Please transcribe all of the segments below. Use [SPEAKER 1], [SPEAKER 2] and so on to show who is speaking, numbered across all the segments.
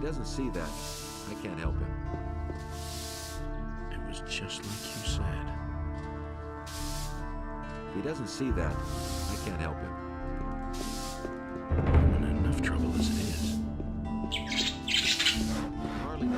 [SPEAKER 1] he doesn't see that, I can't help him.
[SPEAKER 2] It was just like you said.
[SPEAKER 1] If he doesn't see that, I can't help him.
[SPEAKER 2] I'm in enough trouble as it is.
[SPEAKER 1] Hardly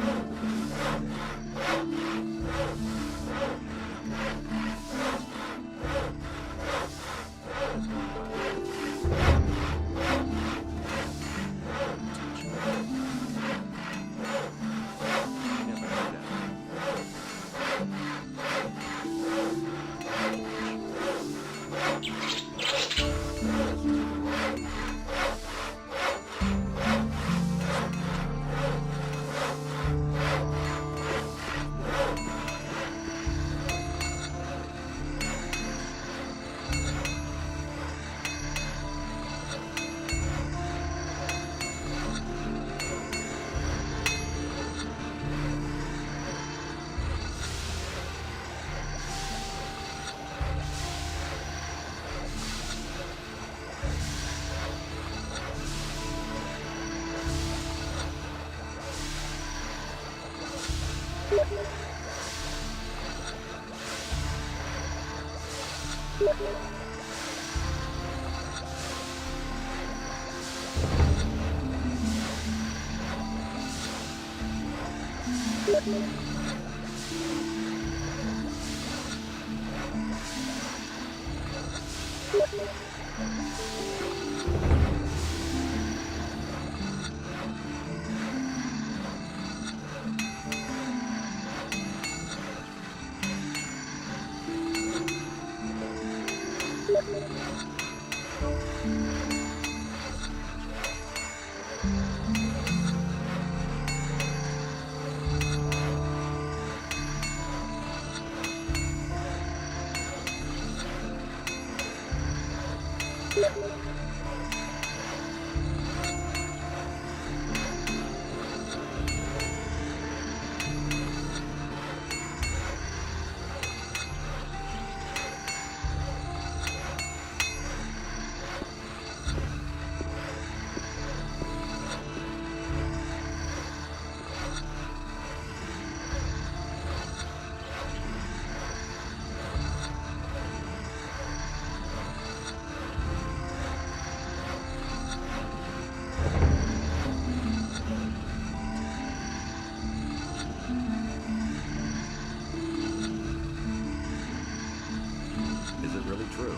[SPEAKER 1] Is it really true?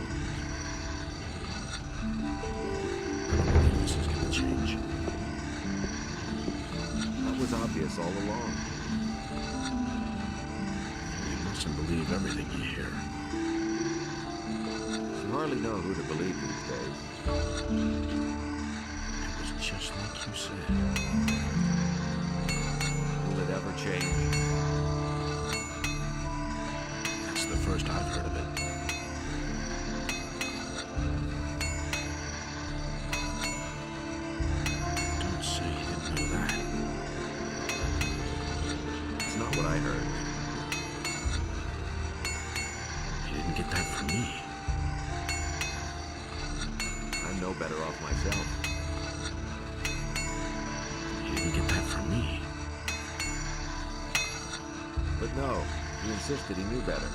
[SPEAKER 2] I don't believe this is gonna change.
[SPEAKER 1] That was obvious all along.
[SPEAKER 2] You mustn't believe everything you hear.
[SPEAKER 1] You hardly know who to believe these days.
[SPEAKER 2] It was just like you said.
[SPEAKER 1] Will it ever change?
[SPEAKER 2] That's the first I've heard of it. Don't say you didn't know that.
[SPEAKER 1] It's not what I heard.
[SPEAKER 2] You didn't get that from me.
[SPEAKER 1] I'm no better off myself.
[SPEAKER 2] You didn't get that from me.
[SPEAKER 1] But no, he insisted he knew better.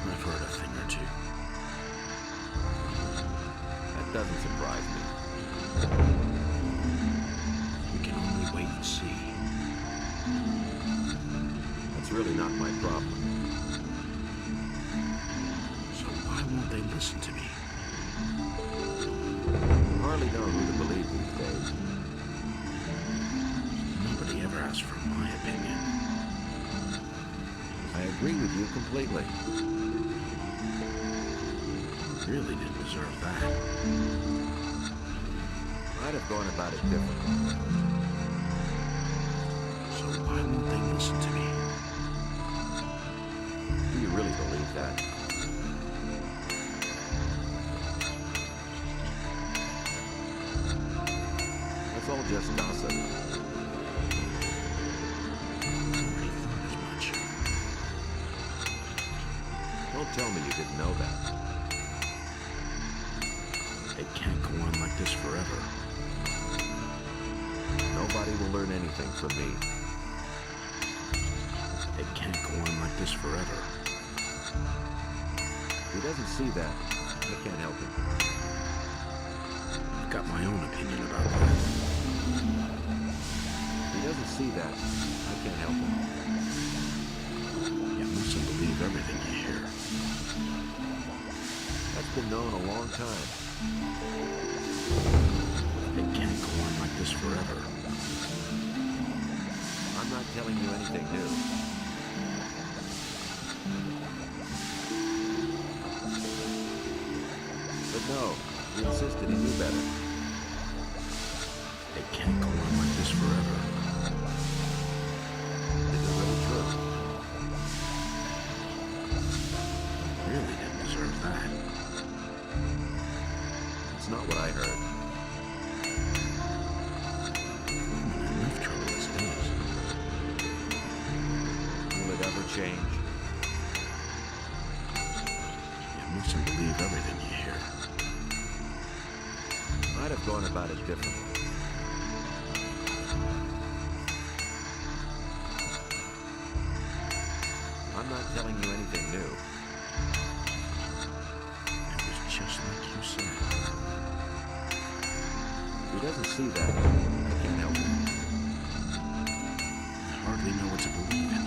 [SPEAKER 2] I've heard a thing or two.
[SPEAKER 1] That doesn't surprise me.
[SPEAKER 2] We can only wait and see.
[SPEAKER 1] That's really not my problem.
[SPEAKER 2] So why won't they listen to me?
[SPEAKER 1] You hardly know who to believe these days.
[SPEAKER 2] Nobody ever asks for my opinion.
[SPEAKER 1] I agree with you completely.
[SPEAKER 2] Really didn't deserve that.
[SPEAKER 1] I'd have gone about it differently.
[SPEAKER 2] So why won't they listen to me?
[SPEAKER 1] Do you really believe that? That's all just gossip.
[SPEAKER 2] I thought as much.
[SPEAKER 1] Don't tell me you didn't know that.
[SPEAKER 2] It can't go on like this forever.
[SPEAKER 1] learn anything from me.
[SPEAKER 2] It can't go on like this forever.
[SPEAKER 1] He doesn't see that. I can't help him.
[SPEAKER 2] I've got my own opinion about that.
[SPEAKER 1] He doesn't see that. I can't help him.
[SPEAKER 2] You mustn't believe everything you hear.
[SPEAKER 1] That's been known a long time.
[SPEAKER 2] It can't go on like this forever.
[SPEAKER 1] I'm not telling you anything new. But no, he insisted he knew better.
[SPEAKER 2] It can't go on like this forever.
[SPEAKER 1] Is it really true?
[SPEAKER 2] Really didn't deserve that.
[SPEAKER 1] It's not what I heard.
[SPEAKER 2] I'm in enough trouble as it is.
[SPEAKER 1] Will it ever change?
[SPEAKER 2] You mustn't believe everything you hear.
[SPEAKER 1] I'd have gone about it differently. I'm not telling you anything new.
[SPEAKER 2] It was just like you said.
[SPEAKER 1] He doesn't see that. I can't help him.
[SPEAKER 2] I hardly know what to believe anymore.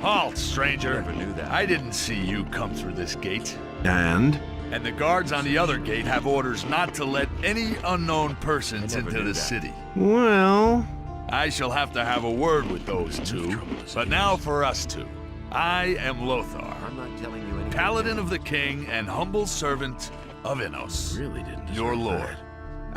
[SPEAKER 3] Halt, stranger.
[SPEAKER 1] I never knew that.
[SPEAKER 3] I didn't see you come through this gate.
[SPEAKER 2] And?
[SPEAKER 3] And the guards on the other gate have orders not to let any unknown persons
[SPEAKER 1] I never
[SPEAKER 3] into
[SPEAKER 1] knew
[SPEAKER 3] the
[SPEAKER 1] that.
[SPEAKER 3] city.
[SPEAKER 2] Well...
[SPEAKER 3] I shall have to have a word with those two. But now for us two. I am Lothar,
[SPEAKER 1] I'm not telling you anything.
[SPEAKER 3] Paladin of the King and humble servant of Innos,
[SPEAKER 2] Really didn't deserve
[SPEAKER 3] your lord.
[SPEAKER 2] that.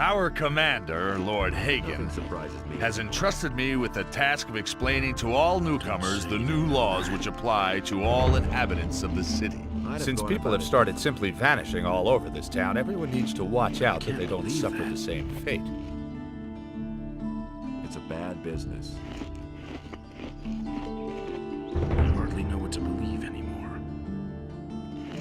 [SPEAKER 3] Our commander, Lord
[SPEAKER 1] Nothing
[SPEAKER 3] Hagen,
[SPEAKER 1] surprises me.
[SPEAKER 3] has entrusted me with the task of explaining to all newcomers the new laws which apply to all inhabitants of the city.
[SPEAKER 1] I'd have
[SPEAKER 4] Since
[SPEAKER 1] gone
[SPEAKER 4] people
[SPEAKER 1] about
[SPEAKER 4] have
[SPEAKER 1] it
[SPEAKER 4] started simply vanishing all over this town, everyone needs to watch out that they don't
[SPEAKER 2] believe
[SPEAKER 4] suffer
[SPEAKER 2] that.
[SPEAKER 4] the same fate.
[SPEAKER 1] It's a bad business.
[SPEAKER 2] I hardly know what to believe anymore.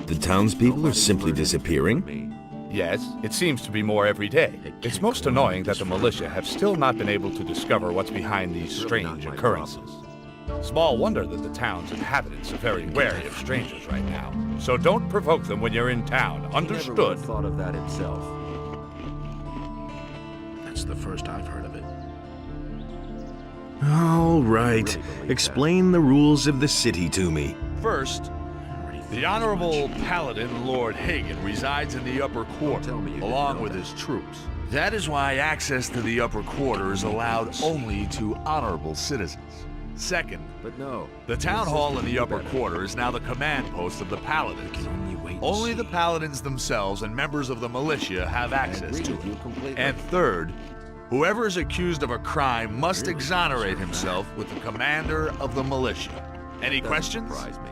[SPEAKER 5] The townspeople are
[SPEAKER 1] Nobody
[SPEAKER 5] simply
[SPEAKER 1] learned anything
[SPEAKER 5] disappearing?
[SPEAKER 1] from me.
[SPEAKER 4] Yes, it seems to be more every day. It's most annoying that the militia have still not been able to discover what's behind these
[SPEAKER 1] It's really not
[SPEAKER 4] strange
[SPEAKER 1] my
[SPEAKER 4] occurrences. Small wonder that the town's inhabitants are very wary of strangers right now. So don't provoke them when you're in town.
[SPEAKER 1] He never would
[SPEAKER 4] Understood?
[SPEAKER 1] have thought of that himself.
[SPEAKER 2] That's the first I've heard of it.
[SPEAKER 5] All
[SPEAKER 1] I
[SPEAKER 5] right.
[SPEAKER 1] really believe
[SPEAKER 5] Explain the rules of the city to me.
[SPEAKER 3] First,
[SPEAKER 2] I already thought
[SPEAKER 3] the
[SPEAKER 2] as
[SPEAKER 3] Honorable
[SPEAKER 2] much.
[SPEAKER 3] Paladin Lord Hagen resides in the upper quarter,
[SPEAKER 1] tell me you didn't
[SPEAKER 3] along
[SPEAKER 1] know
[SPEAKER 3] with
[SPEAKER 1] that.
[SPEAKER 3] his troops. That is why access to the upper quarter is allowed only to honorable citizens. Second,
[SPEAKER 1] But no.
[SPEAKER 3] the town
[SPEAKER 1] Your
[SPEAKER 3] hall in
[SPEAKER 1] system
[SPEAKER 3] the
[SPEAKER 1] knew
[SPEAKER 3] upper
[SPEAKER 1] better.
[SPEAKER 3] quarter is now the command post of the Paladins.
[SPEAKER 2] Can only wait and
[SPEAKER 3] Only the
[SPEAKER 2] see.
[SPEAKER 3] Paladins themselves and members of the militia have
[SPEAKER 1] I
[SPEAKER 3] access
[SPEAKER 1] agree
[SPEAKER 3] to
[SPEAKER 1] with you
[SPEAKER 3] it.
[SPEAKER 1] completely.
[SPEAKER 3] And third, whoever is accused of a crime must
[SPEAKER 1] Really?
[SPEAKER 3] exonerate himself with the commander of the militia. Any
[SPEAKER 1] Doesn't
[SPEAKER 3] questions?
[SPEAKER 1] surprise me.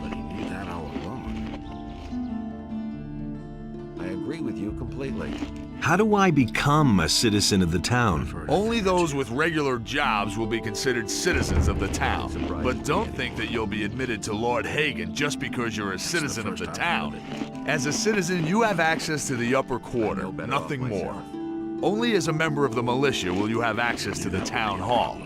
[SPEAKER 2] But he knew that all along.
[SPEAKER 1] I agree with you completely.
[SPEAKER 5] How do I become a citizen of the
[SPEAKER 2] I've
[SPEAKER 5] town?
[SPEAKER 2] heard
[SPEAKER 3] Only
[SPEAKER 2] of that
[SPEAKER 3] those
[SPEAKER 2] too.
[SPEAKER 3] with regular jobs will be considered citizens of the town.
[SPEAKER 1] Surprising
[SPEAKER 3] But
[SPEAKER 1] me
[SPEAKER 3] don't
[SPEAKER 1] anymore.
[SPEAKER 3] think that you'll be admitted to Lord Hagen just because you're a citizen of the
[SPEAKER 2] first I've heard
[SPEAKER 3] town.
[SPEAKER 2] of
[SPEAKER 3] As a citizen, you have access to the upper quarter,
[SPEAKER 1] know better
[SPEAKER 3] nothing
[SPEAKER 1] off
[SPEAKER 3] more.
[SPEAKER 1] myself.
[SPEAKER 3] Only as a member of the militia will you have access to the town hall.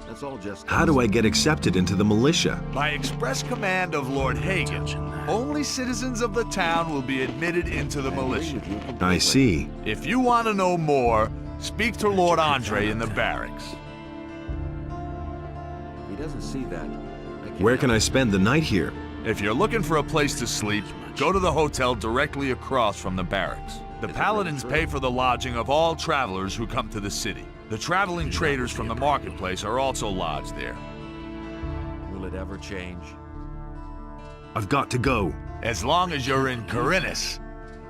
[SPEAKER 1] That's all just.
[SPEAKER 5] How do I get accepted into the militia?
[SPEAKER 3] By express command of Lord Hagen,
[SPEAKER 2] Touching that.
[SPEAKER 3] only citizens of the town will be admitted into the
[SPEAKER 1] I agree
[SPEAKER 3] militia.
[SPEAKER 1] with you completely.
[SPEAKER 5] I see.
[SPEAKER 3] If you want to know more, speak to Lord Andre in the barracks.
[SPEAKER 1] He doesn't see that.
[SPEAKER 5] Where can I spend the night here?
[SPEAKER 3] If you're looking for a place to sleep, go to the hotel directly across from the barracks. The
[SPEAKER 1] Is it
[SPEAKER 3] paladins
[SPEAKER 1] really true?
[SPEAKER 3] pay for the lodging of all travelers who come to the city. The traveling traders from the marketplace are also lodged there.
[SPEAKER 1] Will it ever change?
[SPEAKER 5] I've got to go.
[SPEAKER 3] As long as you're in Corinus,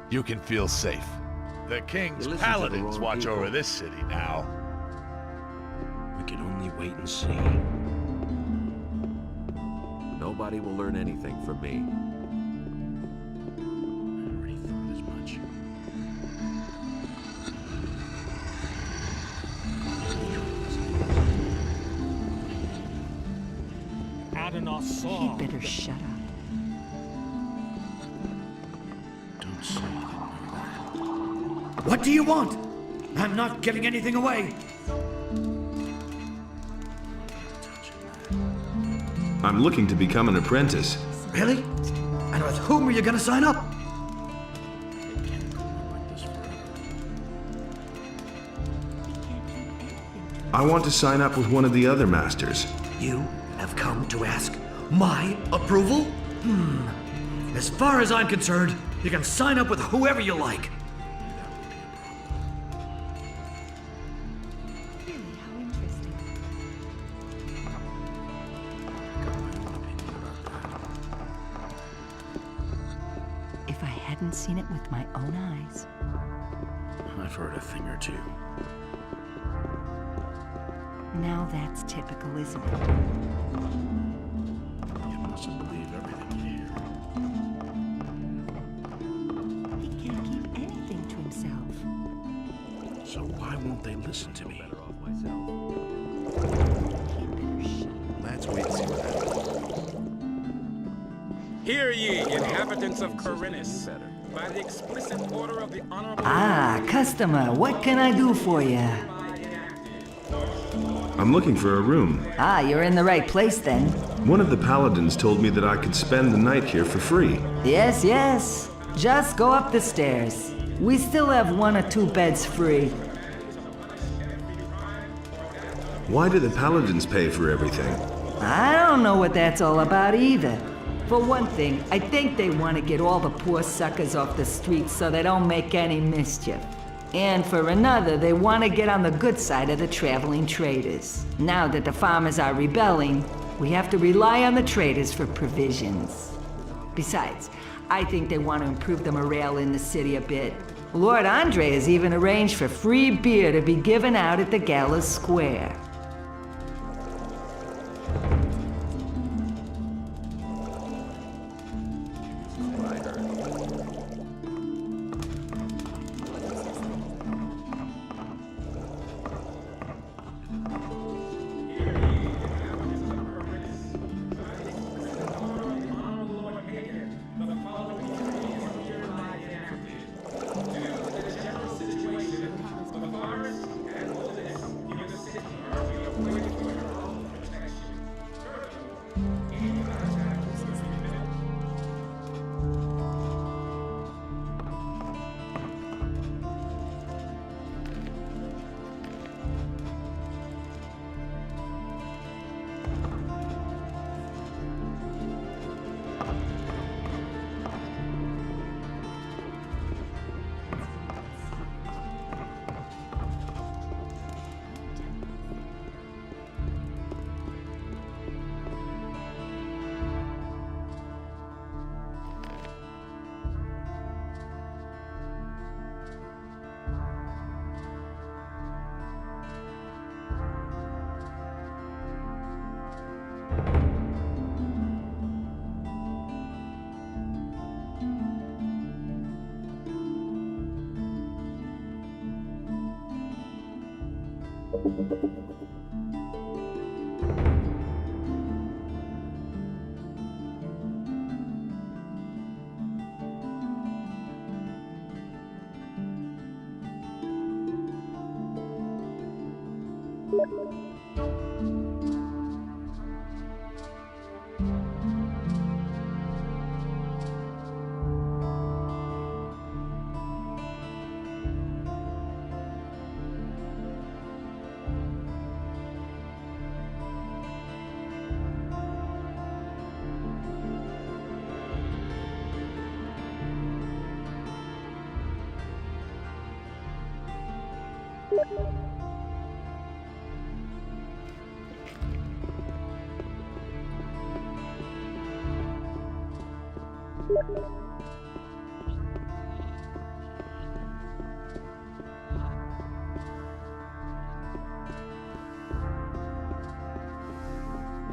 [SPEAKER 3] you can feel safe. The king's
[SPEAKER 1] You listen to the
[SPEAKER 3] paladins
[SPEAKER 1] wrong
[SPEAKER 3] watch
[SPEAKER 1] people.
[SPEAKER 3] over this city now.
[SPEAKER 2] We can only wait and see.
[SPEAKER 1] Nobody will learn anything from me.
[SPEAKER 2] I already thought as much.
[SPEAKER 6] He better shut up.
[SPEAKER 2] Don't say you didn't know that.
[SPEAKER 7] What do you want? I'm not giving anything away.
[SPEAKER 5] I'm looking to become an apprentice.
[SPEAKER 7] Really? And with whom are you gonna sign up?
[SPEAKER 2] Can't go on like this forever.
[SPEAKER 5] I want to sign up with one of the other masters.
[SPEAKER 7] You have come to ask my approval? As far as I'm concerned, you can sign up with whoever you like.
[SPEAKER 6] Really, how interesting. If I hadn't seen it with my own eyes.
[SPEAKER 2] I've heard a thing or two.
[SPEAKER 6] Now that's typical, isn't it?
[SPEAKER 2] You mustn't believe everything you hear.
[SPEAKER 6] He can't keep anything to himself.
[SPEAKER 2] So why won't they listen to me?
[SPEAKER 1] Better off myself.
[SPEAKER 6] He better shut up.
[SPEAKER 3] Let's wait and see what happens.
[SPEAKER 8] Hear ye, inhabitants of Corinus,
[SPEAKER 1] Better.
[SPEAKER 8] by the explicit order of the Honorable
[SPEAKER 9] Ah, customer, what can I do for you?
[SPEAKER 5] I'm looking for a room.
[SPEAKER 9] Ah, you're in the right place then.
[SPEAKER 5] One of the paladins told me that I could spend the night here for free.
[SPEAKER 9] Yes, yes. Just go up the stairs. We still have 1 or 2 beds free.
[SPEAKER 5] Why do the paladins pay for everything?
[SPEAKER 9] I don't know what that's all about either. For one thing, I think they want to get all the poor suckers off the streets so they don't make any mischief. And for another, they want to get on the good side of the traveling traders. Now that the farmers are rebelling, we have to rely on the traders for provisions. Besides, I think they want to improve the morale in the city a bit. Lord Andre has even arranged for free beer to be given out at the Gala Square.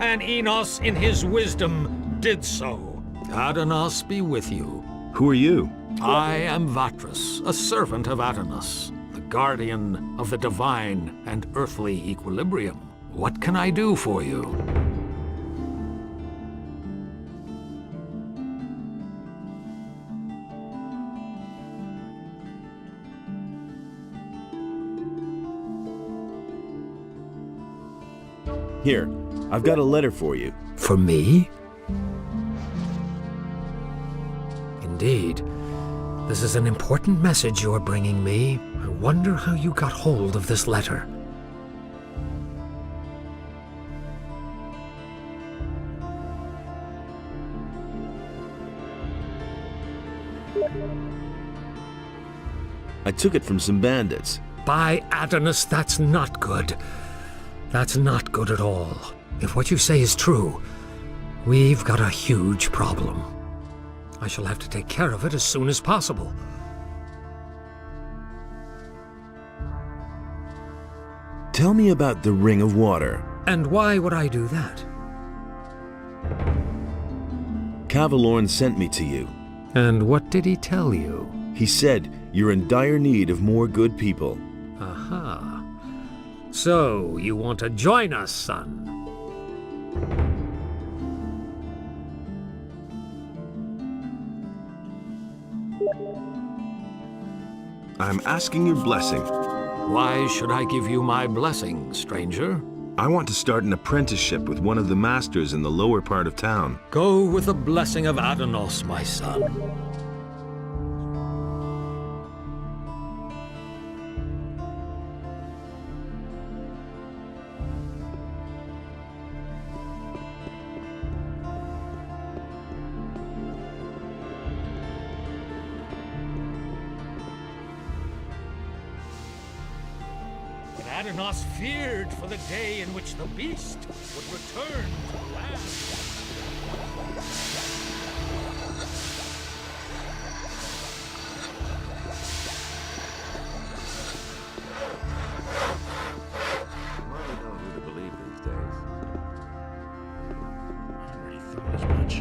[SPEAKER 10] And Enos, in his wisdom, did so. Adanos be with you.
[SPEAKER 5] Who are you?
[SPEAKER 10] I am Vatras, a servant of Adanos, the guardian of the divine and earthly equilibrium. What can I do for you?
[SPEAKER 11] Here, I've got a letter for you.
[SPEAKER 10] For me? Indeed. This is an important message you're bringing me. I wonder how you got hold of this letter.
[SPEAKER 11] I took it from some bandits.
[SPEAKER 10] By Adonis, that's not good. That's not good at all. If what you say is true, we've got a huge problem. I shall have to take care of it as soon as possible.
[SPEAKER 11] Tell me about the Ring of Water.
[SPEAKER 10] And why would I do that?
[SPEAKER 11] Cavalorn sent me to you.
[SPEAKER 10] And what did he tell you?
[SPEAKER 11] He said you're in dire need of more good people.
[SPEAKER 10] Aha. So, you want to join us, son?
[SPEAKER 5] I'm asking your blessing.
[SPEAKER 10] Why should I give you my blessing, stranger?
[SPEAKER 5] I want to start an apprenticeship with one of the masters in the lower part of town.
[SPEAKER 10] Go with the blessing of Adanos, my son. Adanos feared for the day in which the beast would return to land.
[SPEAKER 1] Hardly know who to believe these days.
[SPEAKER 2] I already thought as much.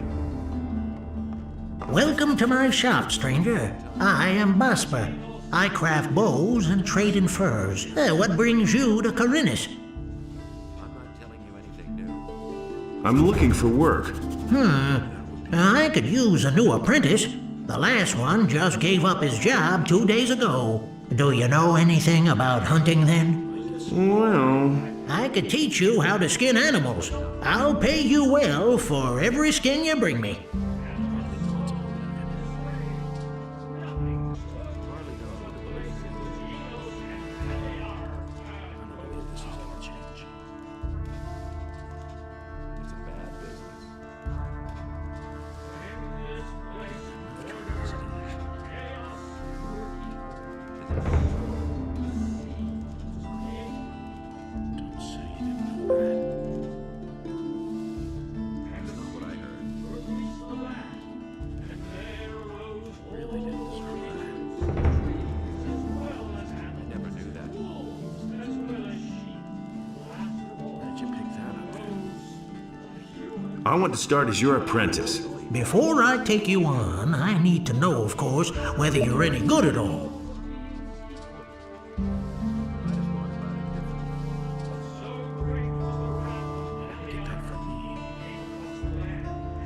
[SPEAKER 12] Welcome to my shop, stranger. I am Basper. I craft bows and trade in furs. What brings you to Corinus?
[SPEAKER 1] I'm not telling you anything new.
[SPEAKER 5] I'm looking for work.
[SPEAKER 12] I could use a new apprentice. The last one just gave up his job 2 days ago. Do you know anything about hunting then?
[SPEAKER 5] Well,
[SPEAKER 12] I could teach you how to skin animals. I'll pay you well for every skin you bring me.
[SPEAKER 1] It's a bad business.
[SPEAKER 2] Don't say you didn't know that.
[SPEAKER 1] That's not what I heard.
[SPEAKER 2] Really didn't deserve that.
[SPEAKER 1] I never knew that.
[SPEAKER 2] Where did you pick that up then?
[SPEAKER 5] I want to start as your apprentice.
[SPEAKER 12] Before I take you on, I need to know, of course, whether you're any good at all.
[SPEAKER 1] Might have gone about it differently.
[SPEAKER 2] Get that from me.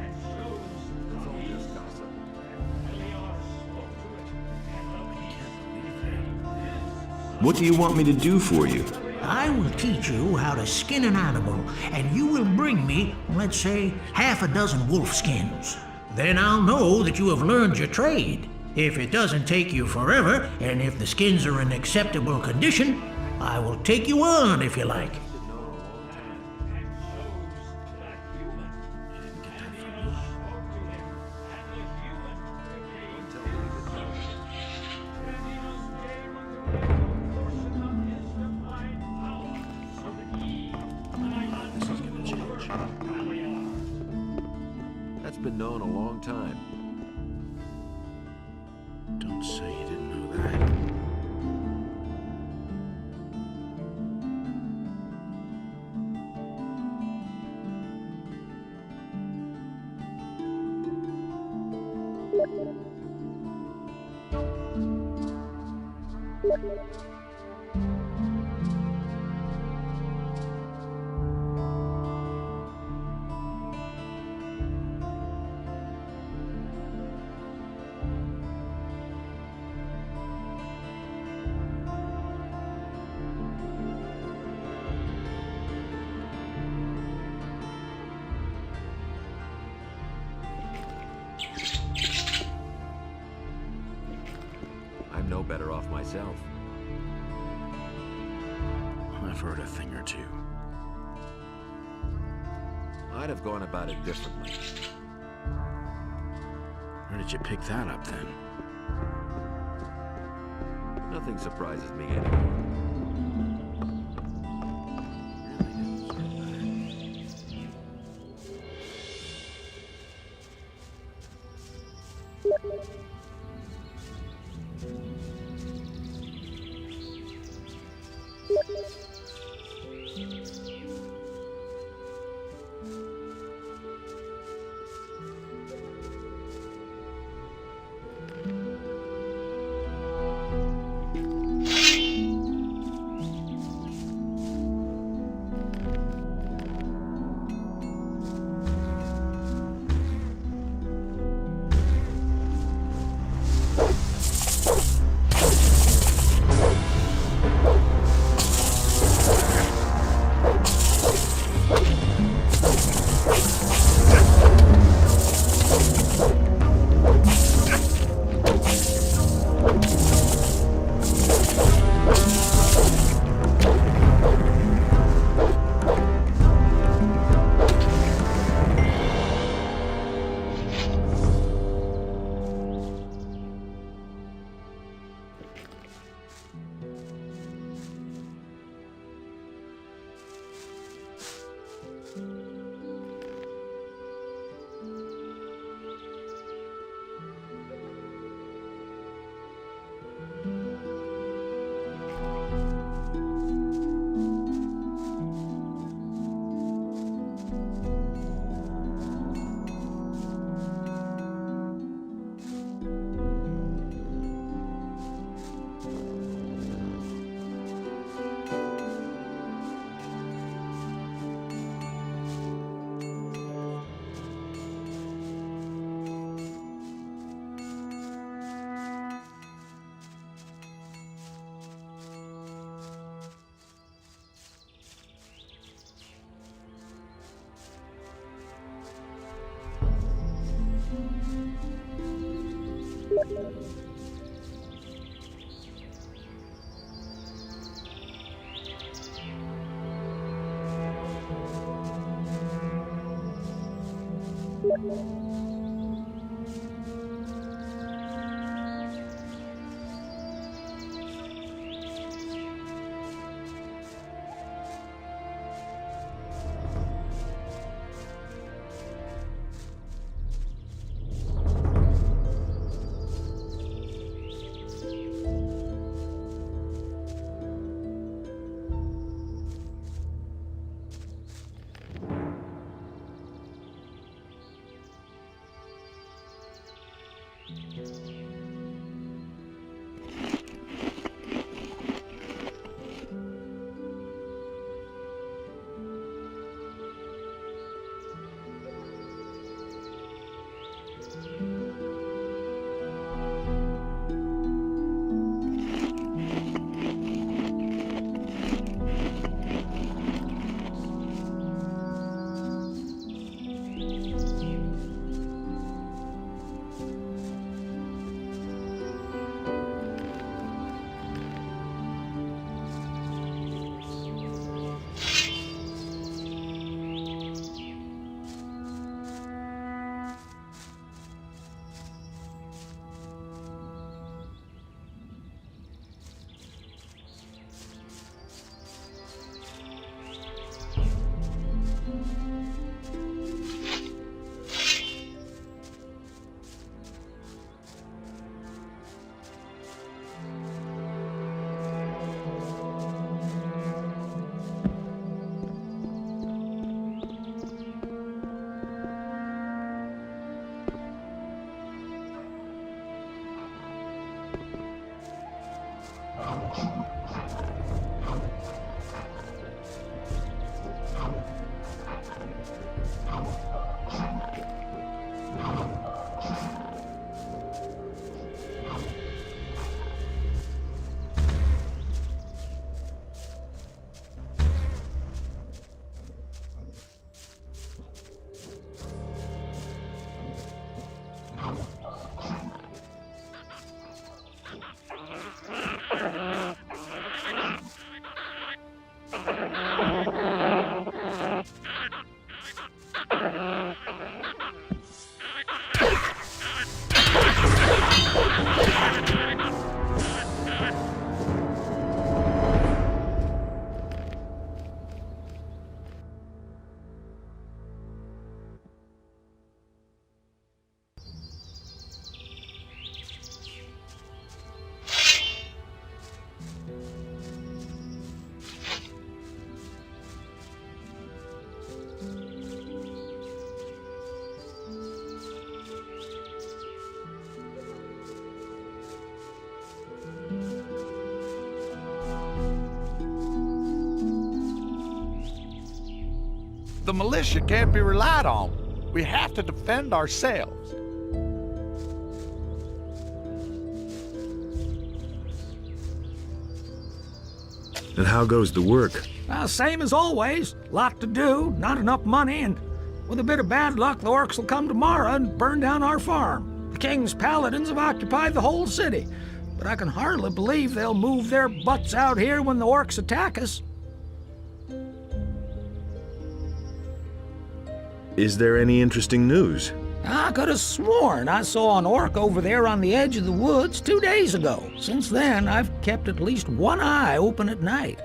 [SPEAKER 1] It's all just gossip.
[SPEAKER 5] What do you want me to do for you?
[SPEAKER 12] I will teach you how to skin an animal, and you will bring me, let's say, half a dozen wolf skins. Then I'll know that you have learned your trade. If it doesn't take you forever, and if the skins are in acceptable condition, I will take you on if you like.
[SPEAKER 1] I've known a long time.
[SPEAKER 2] You didn't get that from me.
[SPEAKER 1] Don't tell me you didn't know.
[SPEAKER 2] This is gonna change.
[SPEAKER 1] That's been known a long time.
[SPEAKER 2] Don't say you didn't know that.
[SPEAKER 1] I'm no better off myself.
[SPEAKER 2] I've heard a thing or two.
[SPEAKER 1] I'd have gone about it differently.
[SPEAKER 2] Where did you pick that up then?
[SPEAKER 1] Nothing surprises me anymore.
[SPEAKER 2] Really didn't deserve that.
[SPEAKER 3] The militia can't be relied on. We have to defend ourselves.
[SPEAKER 5] And how goes the work?
[SPEAKER 10] Same as always. Lot to do, not enough money, and with a bit of bad luck, the orcs will come tomorrow and burn down our farm. The king's paladins have occupied the whole city, but I can hardly believe they'll move their butts out here when the orcs attack us.
[SPEAKER 5] Is there any interesting news?
[SPEAKER 10] I could have sworn I saw an orc over there on the edge of the woods 2 days ago. Since then, I've kept at least one eye open at night.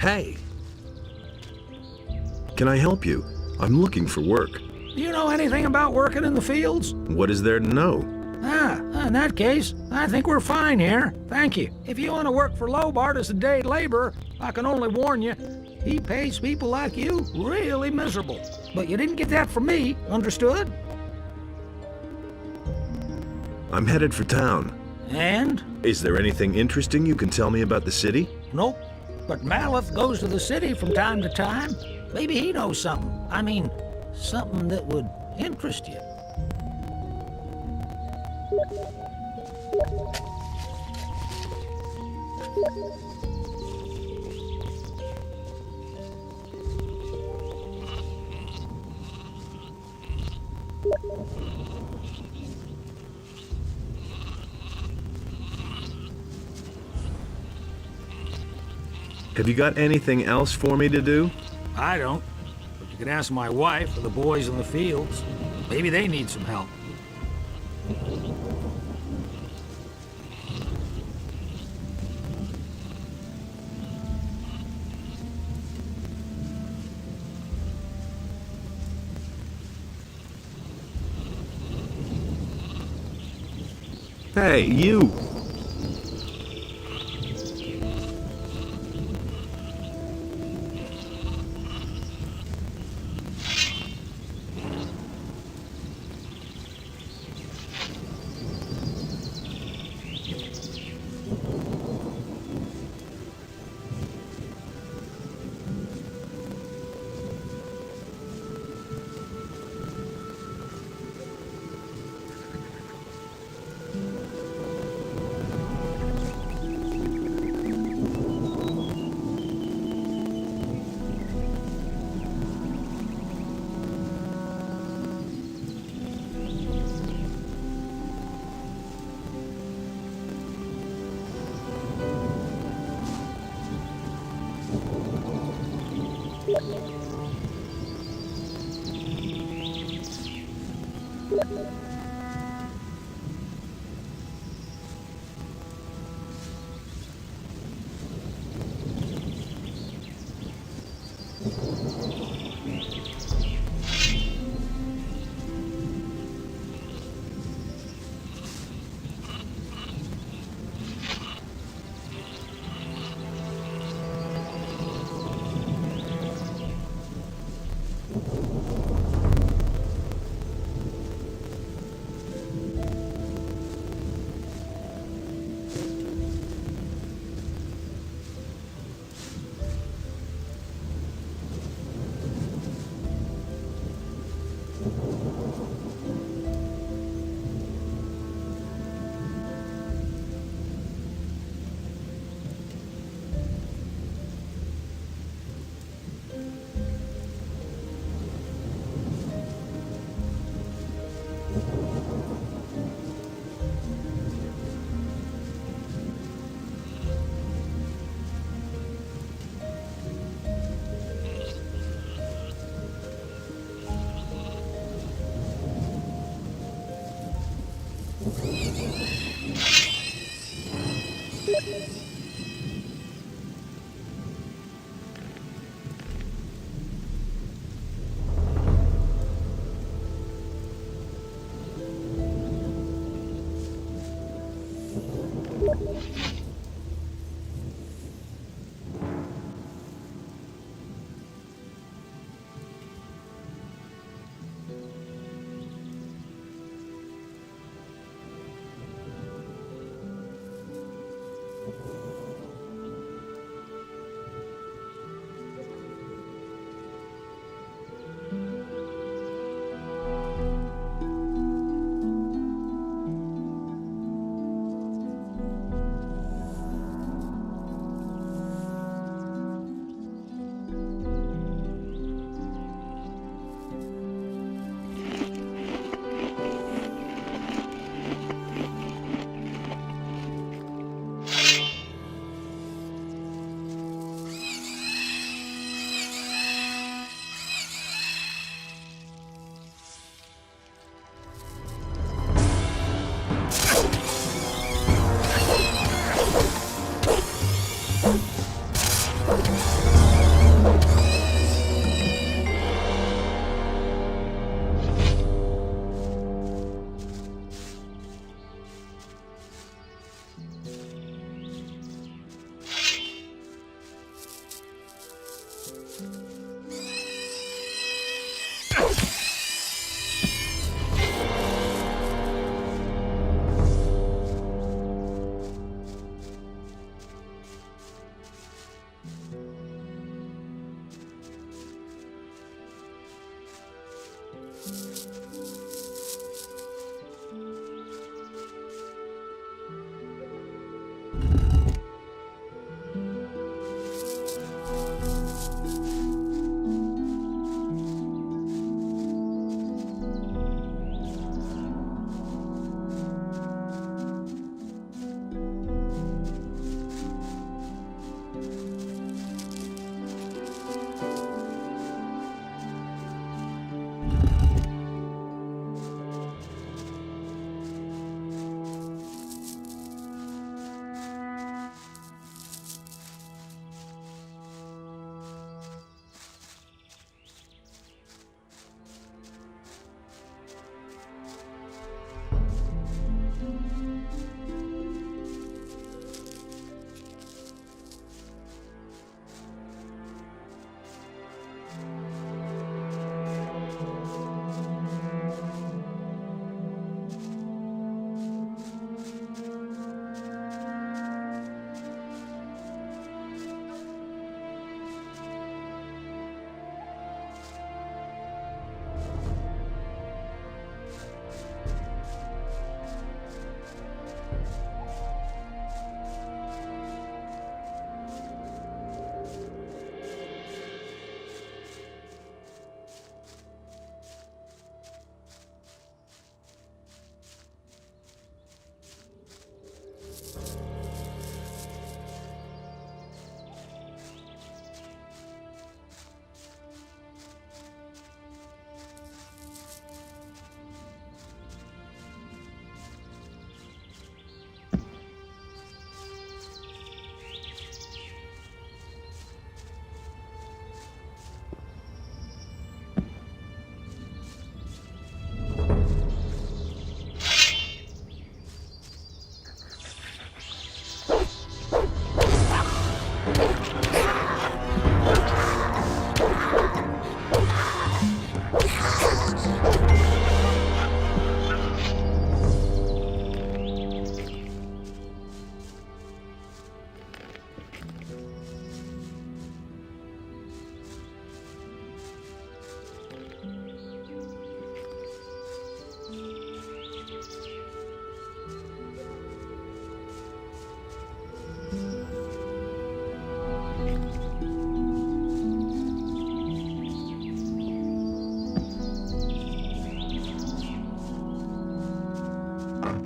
[SPEAKER 5] Hey! Can I help you? I'm looking for work.
[SPEAKER 10] Do you know anything about working in the fields?
[SPEAKER 5] What is there to know?
[SPEAKER 10] In that case, I think we're fine here. Thank you. If you want to work for Lobart as a day laborer, I can only warn you, he pays people like you really miserable. But you didn't get that from me, understood?
[SPEAKER 5] I'm headed for town.
[SPEAKER 10] And?
[SPEAKER 5] Is there anything interesting you can tell me about the city?
[SPEAKER 10] Nope. But Maleth goes to the city from time to time. Maybe he knows something. I mean, something that would interest you.
[SPEAKER 5] Have you got anything else for me to do?
[SPEAKER 10] I don't. But you can ask my wife or the boys in the fields. Maybe they need some help.
[SPEAKER 5] Hey, you!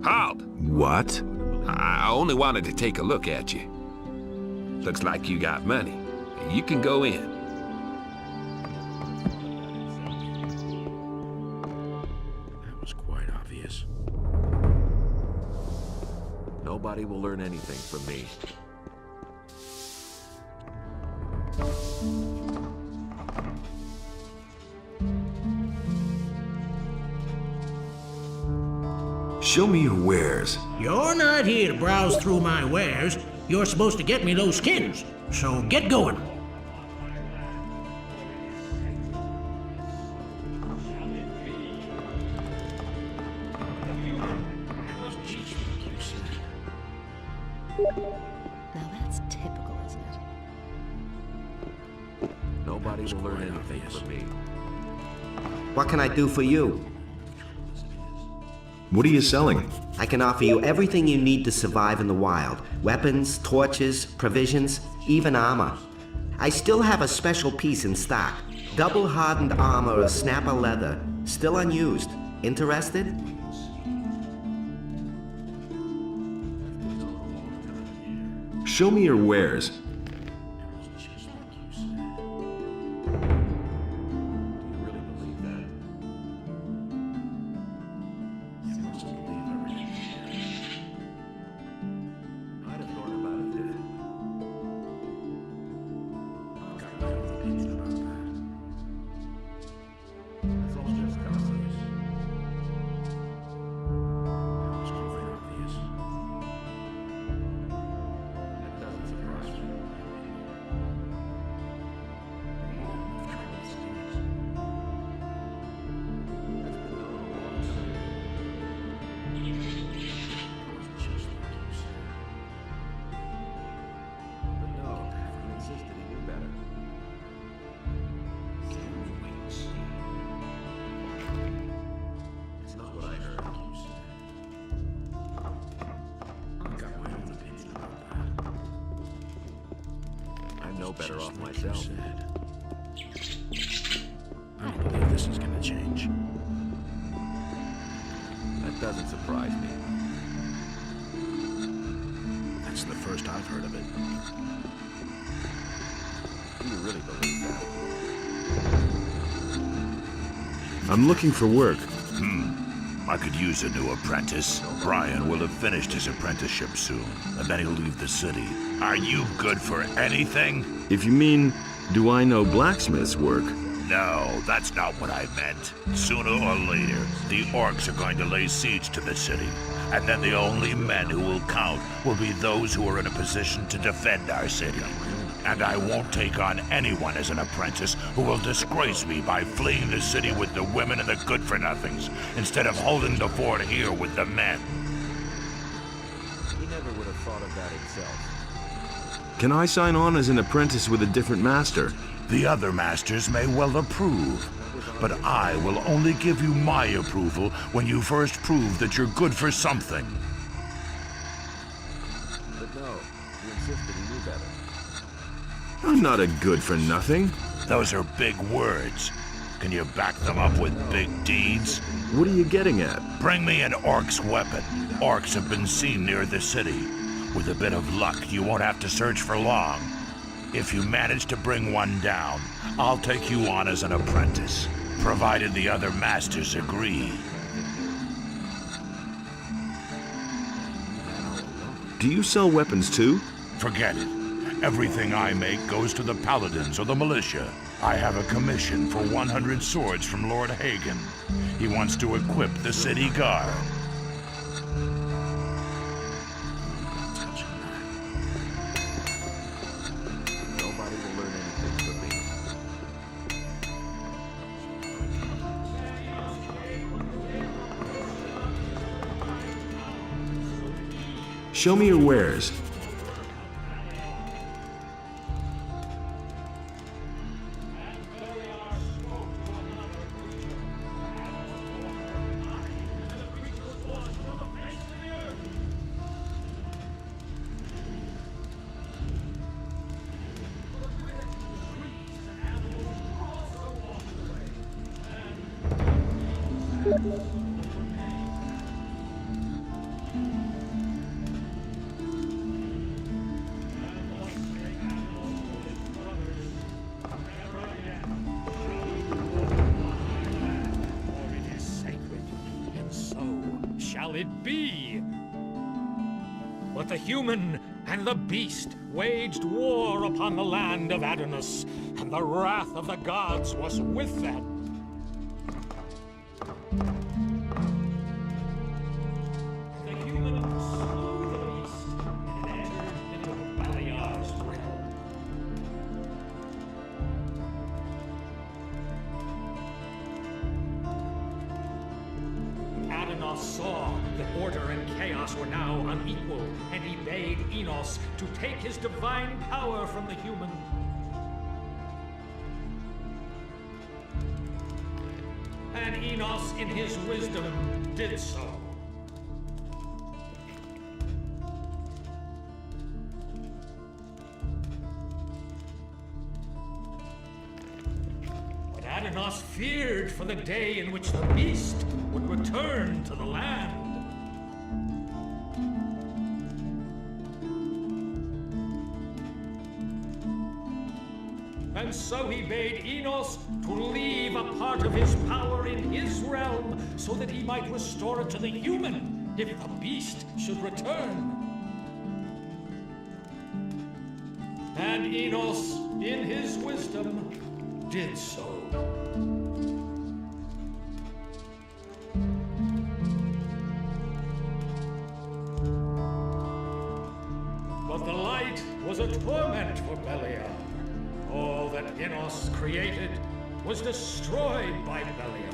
[SPEAKER 13] Halt!
[SPEAKER 5] What?
[SPEAKER 13] I only wanted to take a look at you. Looks like you got money. You can go in.
[SPEAKER 2] That was quite obvious.
[SPEAKER 1] Nobody will learn anything from me.
[SPEAKER 5] Show me your wares.
[SPEAKER 12] You're not here to browse through my wares. You're supposed to get me those skins. So get going.
[SPEAKER 6] Now that's typical, isn't it?
[SPEAKER 1] Nobody will learn anything from me.
[SPEAKER 14] What can I do for you?
[SPEAKER 5] What are you selling?
[SPEAKER 14] I can offer you everything you need to survive in the wild. Weapons, torches, provisions, even armor. I still have a special piece in stock. Double hardened armor of snapper leather. Still unused. Interested?
[SPEAKER 5] Show me your wares.
[SPEAKER 1] No better off myself.
[SPEAKER 2] I don't believe this is gonna change.
[SPEAKER 1] That doesn't surprise me.
[SPEAKER 2] That's the first I've heard of it.
[SPEAKER 1] Do you really believe that?
[SPEAKER 5] I'm looking for work.
[SPEAKER 3] I could use a new apprentice. Brian will have finished his apprenticeship soon, and then he'll leave the city. Are you good for anything?
[SPEAKER 5] If you mean, do I know blacksmith's work?
[SPEAKER 3] No, that's not what I meant. Sooner or later, the orcs are going to lay siege to the city, and then the only men who will count will be those who are in a position to defend our city. And I won't take on anyone as an apprentice who will disgrace me by fleeing the city with the women and the good-for-nothings, instead of holding the fort here with the men.
[SPEAKER 1] He never would have thought of that himself.
[SPEAKER 5] Can I sign on as an apprentice with a different master?
[SPEAKER 3] The other masters may well approve, but I will only give you my approval when you first prove that you're good for something.
[SPEAKER 1] But no, he insisted he knew better.
[SPEAKER 5] I'm not a good-for-nothing.
[SPEAKER 3] Those are big words. Can you back them up with big deeds?
[SPEAKER 5] What are you getting at?
[SPEAKER 3] Bring me an orc's weapon. Orcs have been seen near the city. With a bit of luck, you won't have to search for long. If you manage to bring one down, I'll take you on as an apprentice, provided the other masters agree.
[SPEAKER 5] Do you sell weapons too?
[SPEAKER 3] Forget it. Everything I make goes to the paladins or the militia. I have a commission for 100 swords from Lord Hagen. He wants to equip the city guard.
[SPEAKER 1] Nobody will learn anything from me.
[SPEAKER 5] Show me your wares.
[SPEAKER 10] shall it be. But the human and the beast waged war upon the land of Adonis, and the wrath of the gods was with them. The human slew the beast and entered into Beliar's realm. Adonis saw that order and chaos were now unequal, and he bade Enos to take his divine power from the human. And Enos, in his wisdom, did so. But Adonis feared for the day in which the beast would return to the land. And so he bade Enos to leave a part of his power in his realm so that he might restore it to the human if the beast should return. And Enos, in his wisdom, did so. But the light was a torment for Beliar. All that Enos created was destroyed by Beliar.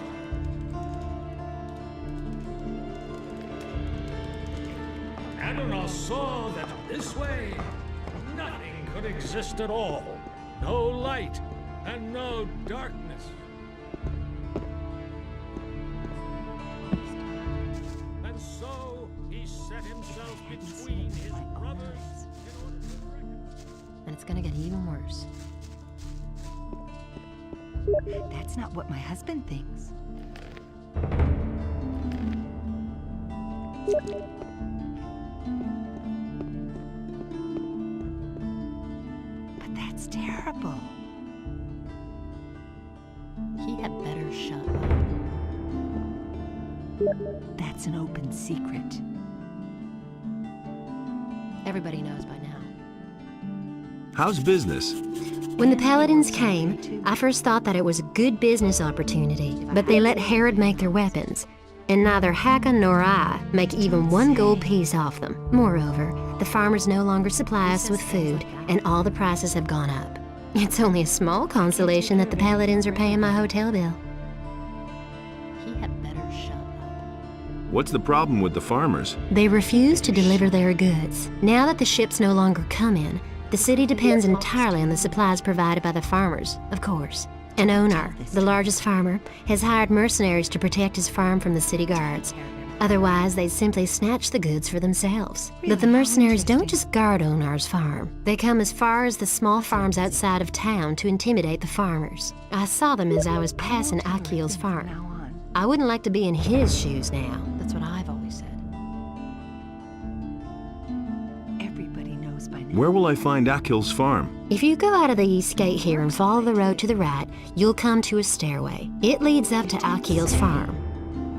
[SPEAKER 10] Adonis saw that this way, nothing could exist at all. No light and no darkness. And so he set himself between his brothers in order to reconcile.
[SPEAKER 6] And it's gonna get even worse.
[SPEAKER 9] That's not what my husband thinks. But that's terrible.
[SPEAKER 6] He had better shut up.
[SPEAKER 9] That's an open secret.
[SPEAKER 6] Everybody knows by now.
[SPEAKER 5] How's business?
[SPEAKER 15] When the Paladins came, I first thought that it was a good business opportunity, but they let Herod make their weapons, and neither Hakon nor I make even one gold piece off them. Moreover, the farmers no longer supply us with food, and all the prices have gone up. It's only a small consolation that the Paladins are paying my hotel bill.
[SPEAKER 6] He had better shut up.
[SPEAKER 5] What's the problem with the farmers?
[SPEAKER 15] They refuse to deliver their goods. Now that the ships no longer come in, the city depends entirely on the supplies provided by the farmers, of course. And Onar, the largest farmer, has hired mercenaries to protect his farm from the city guards. Otherwise, they'd simply snatch the goods for themselves. But the mercenaries don't just guard Onar's farm. They come as far as the small farms outside of town to intimidate the farmers. I saw them as I was passing Akil's farm. I wouldn't like to be in his shoes now.
[SPEAKER 6] That's what I've always said.
[SPEAKER 5] Where will I find Akil's farm?
[SPEAKER 15] If you go out of the east gate here and follow the road to the right, you'll come to a stairway. It leads up to Akil's farm.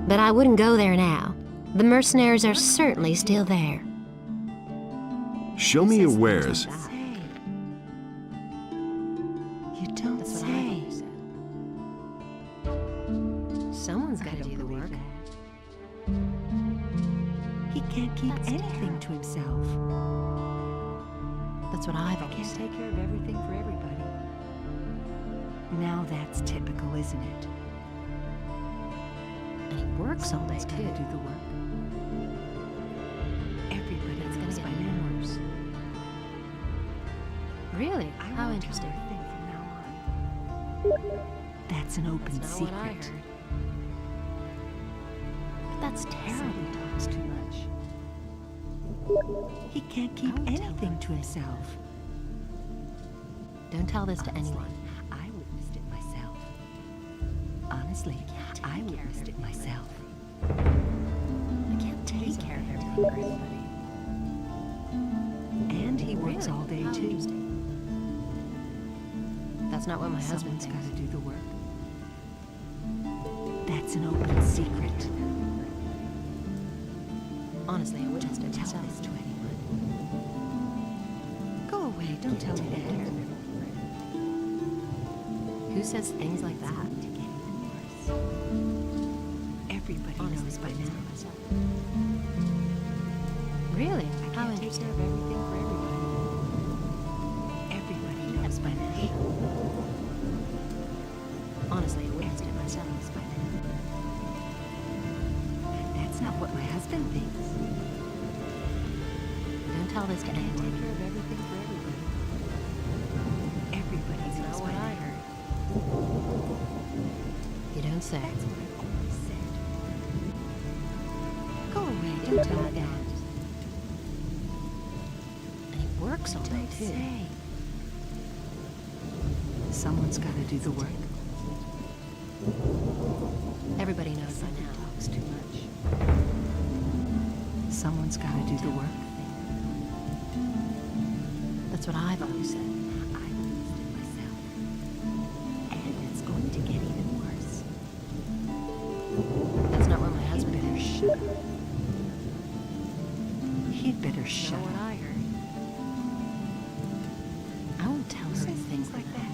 [SPEAKER 15] But I wouldn't go there now. The mercenaries are certainly still there.
[SPEAKER 5] Show me your wares.
[SPEAKER 9] You don't say.
[SPEAKER 6] Someone's got to do the work.
[SPEAKER 9] He can't keep anything to himself.
[SPEAKER 6] That's what I've
[SPEAKER 9] I
[SPEAKER 6] always
[SPEAKER 9] can't
[SPEAKER 6] said.
[SPEAKER 9] take care of everything for everybody. Now that's typical, isn't it?
[SPEAKER 6] And he works all day,
[SPEAKER 9] Someone's
[SPEAKER 6] too.
[SPEAKER 9] gotta do the work. Everybody
[SPEAKER 6] It's
[SPEAKER 9] knows
[SPEAKER 6] gonna
[SPEAKER 9] by
[SPEAKER 6] get even
[SPEAKER 9] now.
[SPEAKER 6] worse. Really?
[SPEAKER 9] I
[SPEAKER 6] How
[SPEAKER 9] won't
[SPEAKER 6] interesting.
[SPEAKER 9] tell her a thing from now on. That's an open
[SPEAKER 6] That's not
[SPEAKER 9] secret.
[SPEAKER 6] what I heard. But that's terrible.
[SPEAKER 9] He talks too much. He can't keep
[SPEAKER 6] Don't tell
[SPEAKER 9] anything
[SPEAKER 6] her.
[SPEAKER 9] to himself.
[SPEAKER 6] Don't tell this to
[SPEAKER 9] Honestly,
[SPEAKER 6] anyone.
[SPEAKER 9] I witnessed it myself. Honestly, I witnessed it myself.
[SPEAKER 6] I can't take care of everything for everybody.
[SPEAKER 9] And he works all day
[SPEAKER 6] How
[SPEAKER 9] too.
[SPEAKER 6] interesting. That's not what my husband
[SPEAKER 9] Someone's
[SPEAKER 6] thinks.
[SPEAKER 9] gotta do the work. That's an open secret.
[SPEAKER 15] Honestly, I witnessed it myself.
[SPEAKER 6] Tell this to anyone. Go away, don't tell me that.
[SPEAKER 15] Who says things like that?
[SPEAKER 6] Everybody knows by now.
[SPEAKER 15] Really?
[SPEAKER 6] I can't take care of everything for everybody. Everybody knows by now.
[SPEAKER 15] Honestly, I witnessed it myself.
[SPEAKER 6] By now. That's not what my husband thinks.
[SPEAKER 15] Don't tell this to
[SPEAKER 6] I can't take
[SPEAKER 15] anyone.
[SPEAKER 6] care of everything for everybody. Everybody
[SPEAKER 15] That's
[SPEAKER 6] knows
[SPEAKER 15] not
[SPEAKER 6] by
[SPEAKER 15] what I
[SPEAKER 6] now.
[SPEAKER 15] heard. You don't say.
[SPEAKER 6] That's what I've always said. Go away, don't tell me that.
[SPEAKER 15] And he works all day,
[SPEAKER 6] Don't
[SPEAKER 15] too.
[SPEAKER 6] say. Someone's got to do the work.
[SPEAKER 15] Everybody knows by now.
[SPEAKER 6] Talks too much. Someone's got to do the work.
[SPEAKER 15] That's what I've always said.
[SPEAKER 6] I witnessed it myself. And it's going to get even worse.
[SPEAKER 15] That's not what my husband
[SPEAKER 6] Better
[SPEAKER 15] did.
[SPEAKER 6] shut up. He'd better shut
[SPEAKER 15] Not what
[SPEAKER 6] up.
[SPEAKER 15] I heard. I won't tell her
[SPEAKER 6] Says
[SPEAKER 15] things
[SPEAKER 6] like that.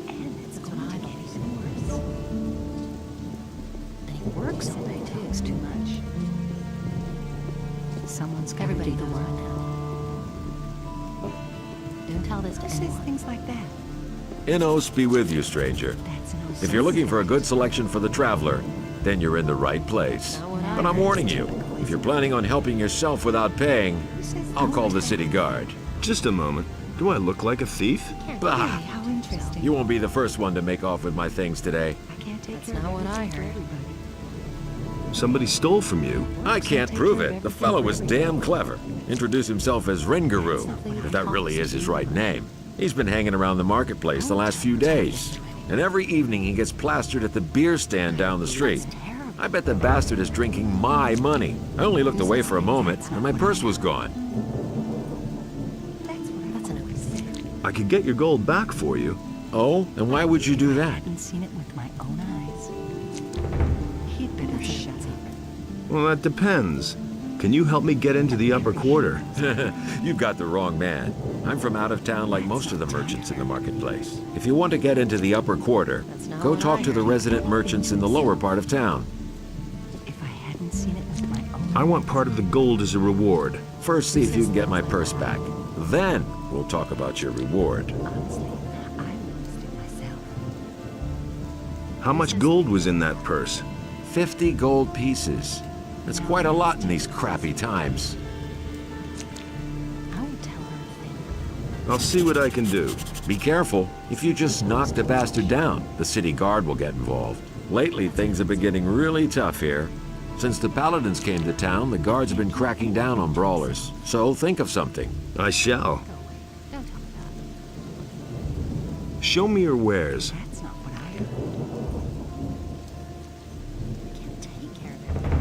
[SPEAKER 6] And it's
[SPEAKER 15] That's
[SPEAKER 6] going
[SPEAKER 15] what
[SPEAKER 6] to
[SPEAKER 15] I've
[SPEAKER 6] get
[SPEAKER 15] always
[SPEAKER 6] even worse.
[SPEAKER 15] And he works all day, too.
[SPEAKER 6] Talks too much. Someone's got to
[SPEAKER 15] Everybody
[SPEAKER 6] do the
[SPEAKER 15] knows
[SPEAKER 6] work.
[SPEAKER 15] by now. Don't tell this to
[SPEAKER 6] Who says
[SPEAKER 15] anyone.
[SPEAKER 6] things like that?
[SPEAKER 11] Innos be with you, stranger.
[SPEAKER 6] That's an
[SPEAKER 11] If you're looking for a good selection for the traveler, then you're in the right place. But I'm warning you, if you're planning on helping yourself without paying, I'll call the city guard.
[SPEAKER 5] Just a moment. Do I look like a thief?
[SPEAKER 11] Bah!
[SPEAKER 6] How interesting.
[SPEAKER 11] You won't be the first one to make off with my things today.
[SPEAKER 6] I can't take
[SPEAKER 15] That's
[SPEAKER 6] care of
[SPEAKER 15] not what I
[SPEAKER 6] everything for
[SPEAKER 15] heard.
[SPEAKER 6] everybody.
[SPEAKER 5] Somebody stole from you.
[SPEAKER 11] I can't prove it. The fellow was damn clever. Introduced himself as Ringaroo, if that really is his right name. He's been hanging around the marketplace the last few days. And every evening he gets plastered at the beer stand down the street. I bet the bastard is drinking my money. I only looked away for a moment, and my purse was gone.
[SPEAKER 15] That's an open secret.
[SPEAKER 5] I could get your gold back for you.
[SPEAKER 11] Oh? And why would you do
[SPEAKER 6] I
[SPEAKER 11] that?
[SPEAKER 6] haven't seen it with my own eyes. He'd better shut up.
[SPEAKER 5] Well, that depends. Can you help me get into the upper quarter?
[SPEAKER 11] You've got the wrong man. I'm from out of town like most of the merchants in the marketplace. If you want to get into the upper quarter, go talk to the resident merchants in the lower part of town.
[SPEAKER 6] If I hadn't seen it with my own
[SPEAKER 5] I want part of the gold as a reward.
[SPEAKER 11] First, see if you can get my purse back. Then, we'll talk about your reward.
[SPEAKER 6] honestly, I witnessed it myself.
[SPEAKER 5] How much gold was in that purse?
[SPEAKER 11] 50 gold pieces. That's quite a lot in these crappy times.
[SPEAKER 6] I won't tell her a thing.
[SPEAKER 5] I'll see what I can do.
[SPEAKER 11] Be careful. If you just knock the bastard down, the city guard will get involved. Lately, things have been getting really tough here. Since the paladins came to town, the guards have been cracking down on brawlers. So think of something.
[SPEAKER 5] I shall.
[SPEAKER 15] Don't tell me that.
[SPEAKER 5] Show me your wares.
[SPEAKER 6] That's not what I heard.
[SPEAKER 15] I can't take care of everything.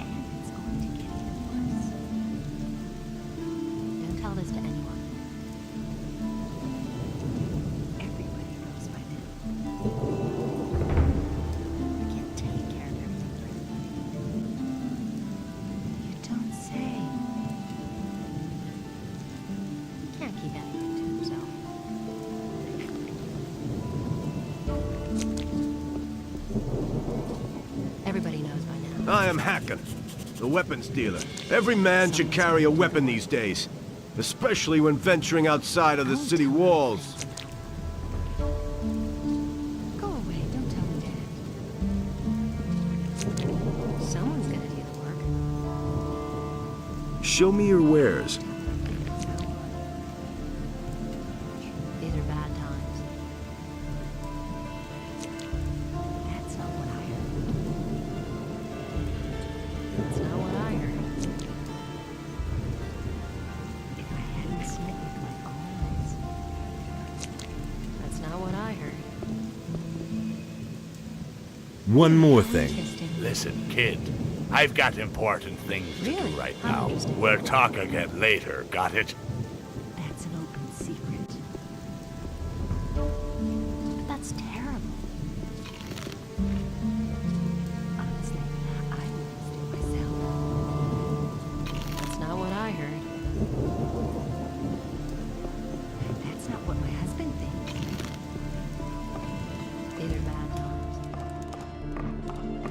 [SPEAKER 6] And it's going to get even worse.
[SPEAKER 15] Don't tell this to anyone.
[SPEAKER 6] Everybody knows by now. I can't take care of everything for everybody. You don't say.
[SPEAKER 15] He can't keep anything to himself. Everybody knows by now.
[SPEAKER 16] I am Hacken, the weapons dealer. Every man should carry a weapon these days, especially when venturing outside of the city walls.
[SPEAKER 6] Go away, don't tell me that.
[SPEAKER 15] Someone's gonna do the work.
[SPEAKER 5] Show me your wares.
[SPEAKER 15] These are bad times.
[SPEAKER 6] That's not what I heard.
[SPEAKER 15] That's not what I heard.
[SPEAKER 6] If I hadn't seen it with my own eyes.
[SPEAKER 15] That's not what I heard.
[SPEAKER 5] One more thing.
[SPEAKER 4] Listen, kid. I've got important things to do right now. We'll talk again later, got it?
[SPEAKER 6] That's an open secret.
[SPEAKER 15] But that's terrible.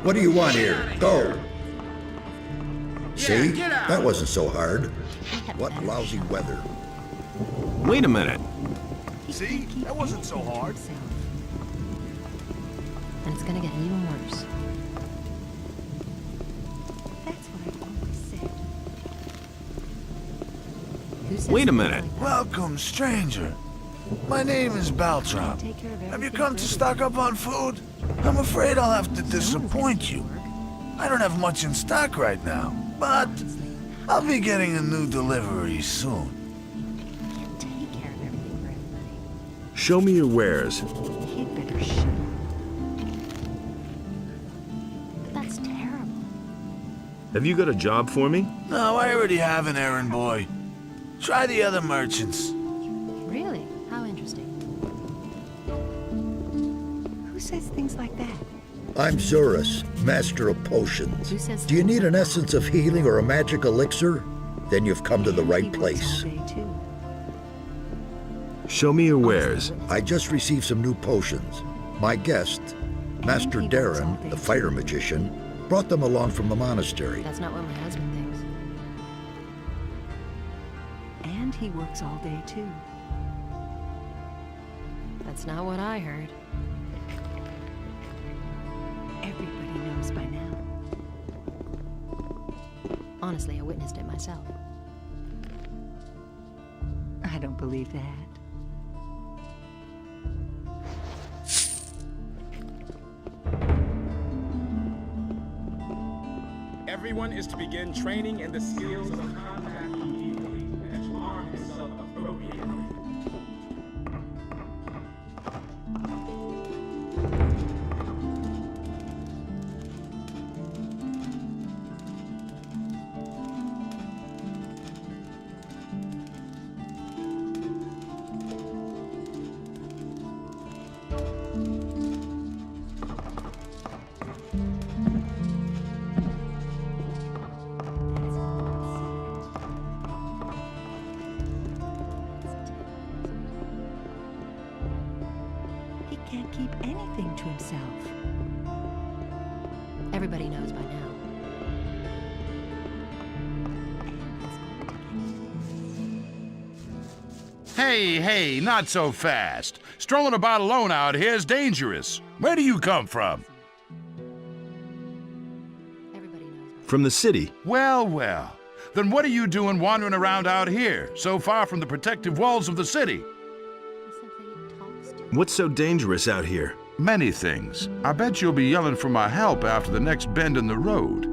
[SPEAKER 17] What do you want here? Go! See? That wasn't so hard. What lousy weather.
[SPEAKER 5] Wait a minute.
[SPEAKER 3] See? That wasn't so hard.
[SPEAKER 15] And it's gonna get even worse.
[SPEAKER 6] That's what I always said.
[SPEAKER 15] Who says
[SPEAKER 5] Wait a
[SPEAKER 15] things
[SPEAKER 5] minute.
[SPEAKER 15] like that?
[SPEAKER 3] Welcome, stranger. My name is Baltrop.
[SPEAKER 6] Take care of
[SPEAKER 3] Have you
[SPEAKER 6] everything
[SPEAKER 3] come
[SPEAKER 6] for
[SPEAKER 3] to
[SPEAKER 6] everybody.
[SPEAKER 3] stock up on food? I'm afraid I'll have to disappoint you. I don't have much in stock right now, but I'll be getting a new delivery soon.
[SPEAKER 6] Can't take care of everything for everybody.
[SPEAKER 5] Show me your wares.
[SPEAKER 6] He'd better shut up.
[SPEAKER 15] That's terrible.
[SPEAKER 5] Have you got a job for me?
[SPEAKER 3] No, I already have an errand boy. Try the other merchants.
[SPEAKER 15] Really? How interesting.
[SPEAKER 6] Who says things like that?
[SPEAKER 17] I'm Zurus, master of potions.
[SPEAKER 6] Who says
[SPEAKER 17] Do you
[SPEAKER 6] things
[SPEAKER 17] need
[SPEAKER 6] like
[SPEAKER 17] an
[SPEAKER 6] that?
[SPEAKER 17] essence of healing or a magic elixir? Then you've come to the
[SPEAKER 6] He
[SPEAKER 17] right
[SPEAKER 6] works
[SPEAKER 17] place.
[SPEAKER 6] all day, too.
[SPEAKER 5] Show me your wares.
[SPEAKER 17] I just received some new potions. My guest, Master
[SPEAKER 6] he works all
[SPEAKER 17] Darren,
[SPEAKER 6] day,
[SPEAKER 17] the
[SPEAKER 6] too.
[SPEAKER 17] fire magician, brought them along from the monastery.
[SPEAKER 15] That's not what my husband thinks.
[SPEAKER 6] And he works all day, too.
[SPEAKER 15] That's not what I heard.
[SPEAKER 6] Everybody knows by now.
[SPEAKER 15] Honestly, I witnessed it myself.
[SPEAKER 6] I don't believe that.
[SPEAKER 8] Everyone is to begin training in the skills of combat immediately and to arm himself appropriately.
[SPEAKER 6] He can't keep anything to himself.
[SPEAKER 15] Everybody knows by now.
[SPEAKER 4] Hey, not so fast. Strolling about alone out here is dangerous. Where do you come from?
[SPEAKER 5] From the city.
[SPEAKER 4] Well. Then what are you doing wandering around out here, so far from the protective walls of the city?
[SPEAKER 5] What's so dangerous out here?
[SPEAKER 4] Many things. I bet you'll be yelling for my help after the next bend in the road.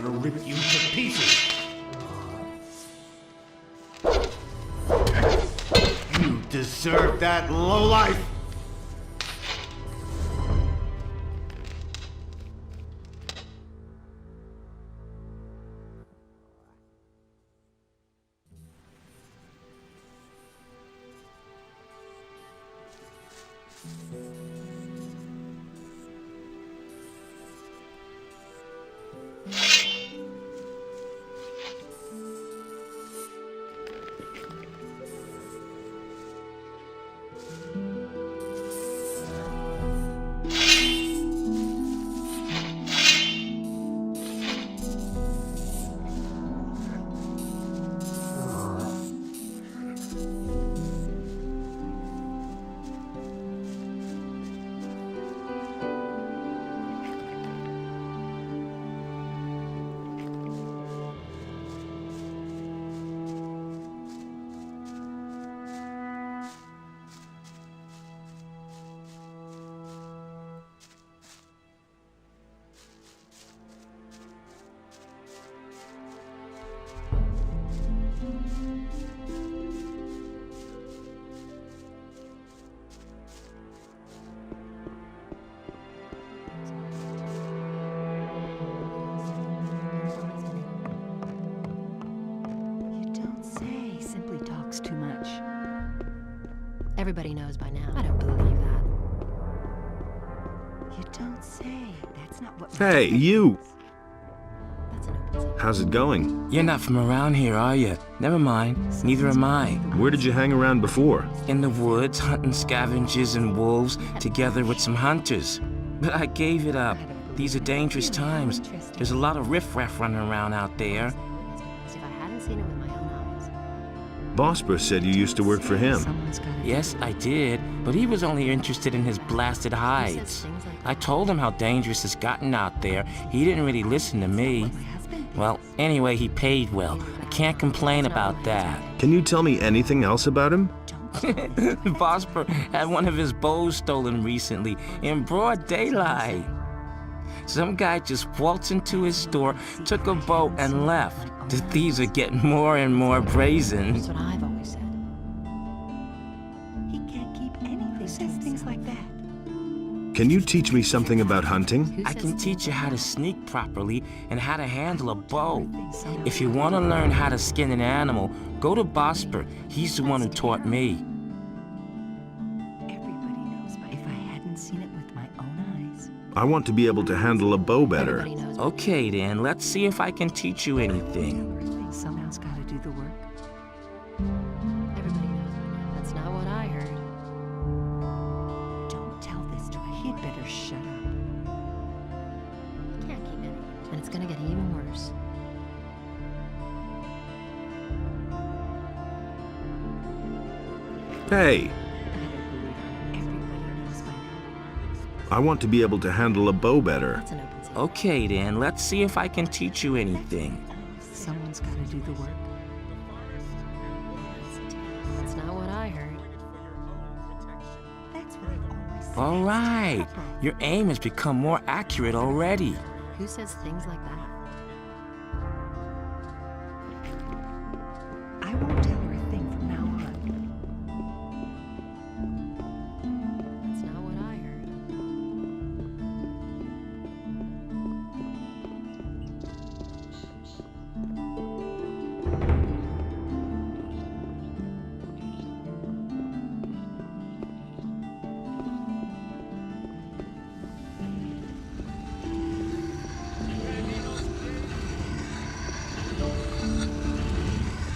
[SPEAKER 16] gonna rip you to pieces. You deserve that, lowlife!
[SPEAKER 15] Everybody knows by now. I don't believe that.
[SPEAKER 6] You don't say. That's not what.
[SPEAKER 5] Hey, you! How's it going?
[SPEAKER 18] You're not from around here, are you? Never mind. Neither am I.
[SPEAKER 5] Where did you hang around before?
[SPEAKER 18] In the woods, hunting scavengers and wolves, together with some hunters. But I gave it up. These are dangerous times. There's a lot of riffraff running around out there.
[SPEAKER 15] If I hadn't seen it with my own eyes.
[SPEAKER 5] Bosper said you used to work for him.
[SPEAKER 18] Yes, I did, but he was only interested in his blasted hides. I told him how dangerous it's gotten out there. He didn't really listen to me. Well, anyway, he paid well. I can't complain about that.
[SPEAKER 5] Can you tell me anything else about him?
[SPEAKER 18] Bosper had one of his bows stolen recently in broad daylight. Some guy just waltzed into his store, took a bow, and left. The thieves are getting more and more brazen.
[SPEAKER 15] That's what I've always said.
[SPEAKER 6] He can't keep anything. Who says things like that?
[SPEAKER 5] Can you teach me something about hunting?
[SPEAKER 18] I can teach you how to sneak properly and how to handle a bow. If you want to learn how to skin an animal, go to Bosper. He's the one who taught me.
[SPEAKER 6] Everybody knows, but if I hadn't seen it with my own eyes.
[SPEAKER 5] I want to be able to handle a bow better.
[SPEAKER 18] Okay then, let's see if I can teach you anything.
[SPEAKER 6] Someone's got to do the work.
[SPEAKER 15] Everybody knows by now. That's not what I heard.
[SPEAKER 6] Don't tell this to him. He'd better shut up.
[SPEAKER 15] You can't keep anything, and it's gonna get even worse.
[SPEAKER 5] Hey! I want to be able to handle a bow better.
[SPEAKER 18] Okay then, let's see if I can teach you anything.
[SPEAKER 6] Someone's got to do the work.
[SPEAKER 15] That's not what I heard.
[SPEAKER 6] That's what I've always said.
[SPEAKER 18] All right, your aim has become more accurate already.
[SPEAKER 15] Who says things like that?
[SPEAKER 6] I won't tell her a thing from now on.
[SPEAKER 15] That's not what I heard.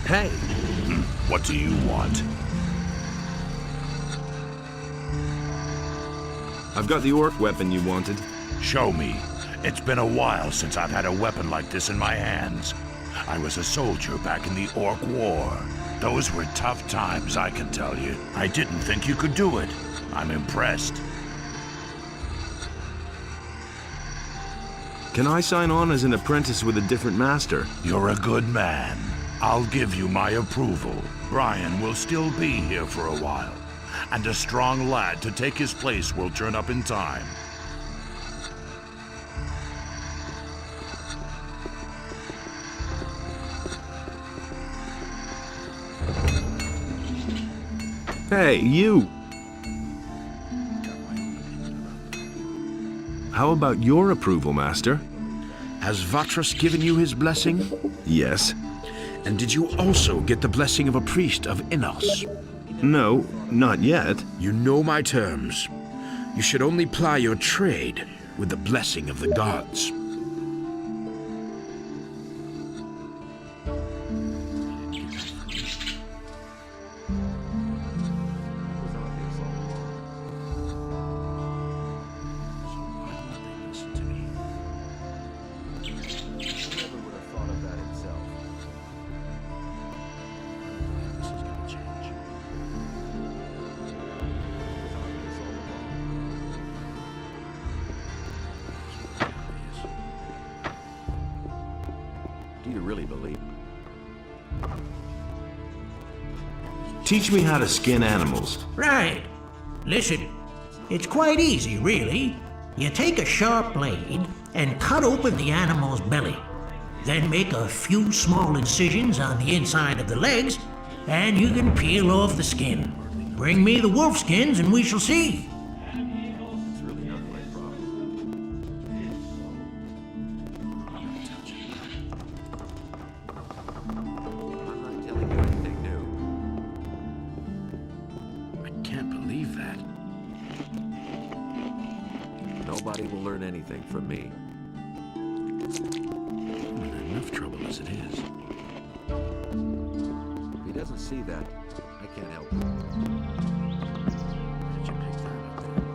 [SPEAKER 5] Hey!
[SPEAKER 3] What do you want?
[SPEAKER 5] I've got the orc weapon you wanted.
[SPEAKER 3] Show me. It's been a while since I've had a weapon like this in my hands. I was a soldier back in the Orc War. Those were tough times, I can tell you. I didn't think you could do it. I'm impressed.
[SPEAKER 5] Can I sign on as an apprentice with a different master?
[SPEAKER 3] You're a good man. I'll give you my approval. Brian will still be here for a while, and a strong lad to take his place will turn up in time.
[SPEAKER 5] Hey, you! How about your approval, Master?
[SPEAKER 2] Has Vatras given you his blessing?
[SPEAKER 5] Yes.
[SPEAKER 2] And did you also get the blessing of a priest of Innos?
[SPEAKER 5] No, not yet.
[SPEAKER 2] You know my terms. You should only ply your trade with the blessing of the gods.
[SPEAKER 11] Do you really believe?
[SPEAKER 5] Teach me how to skin animals.
[SPEAKER 12] Right. Listen, it's quite easy, really. You take a sharp blade and cut open the animal's belly. Then make a few small incisions on the inside of the legs, and you can peel off the skin. Bring me the wolf skins and we shall see.
[SPEAKER 2] I can't
[SPEAKER 11] learn anything from me.
[SPEAKER 2] I'm in enough trouble as it is.
[SPEAKER 11] If he doesn't see that, I can't help it.
[SPEAKER 2] Where did you pick that up there?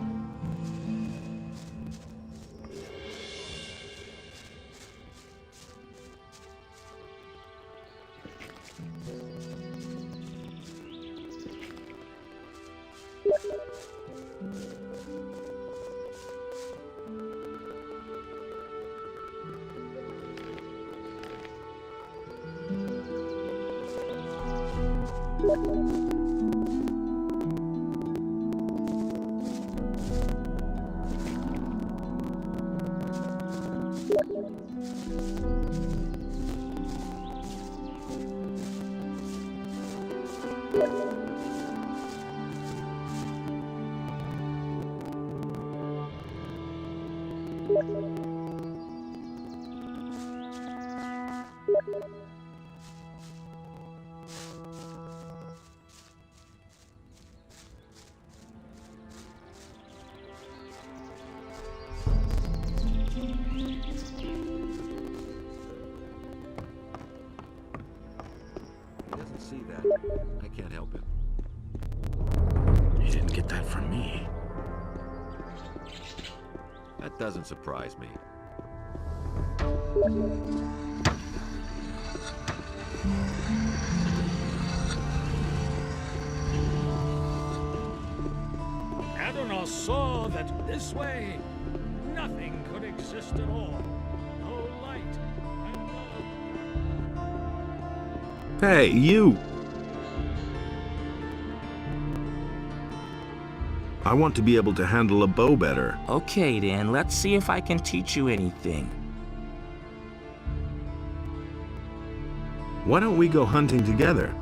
[SPEAKER 11] See that? I can't help it.
[SPEAKER 2] You didn't get that from me.
[SPEAKER 11] That doesn't surprise me.
[SPEAKER 19] Adonai saw that this way nothing could exist at all. No light and no...
[SPEAKER 5] Hey, you! I want to be able to handle a bow better.
[SPEAKER 18] Okay then, let's see if I can teach you anything.
[SPEAKER 5] Why don't we go hunting together?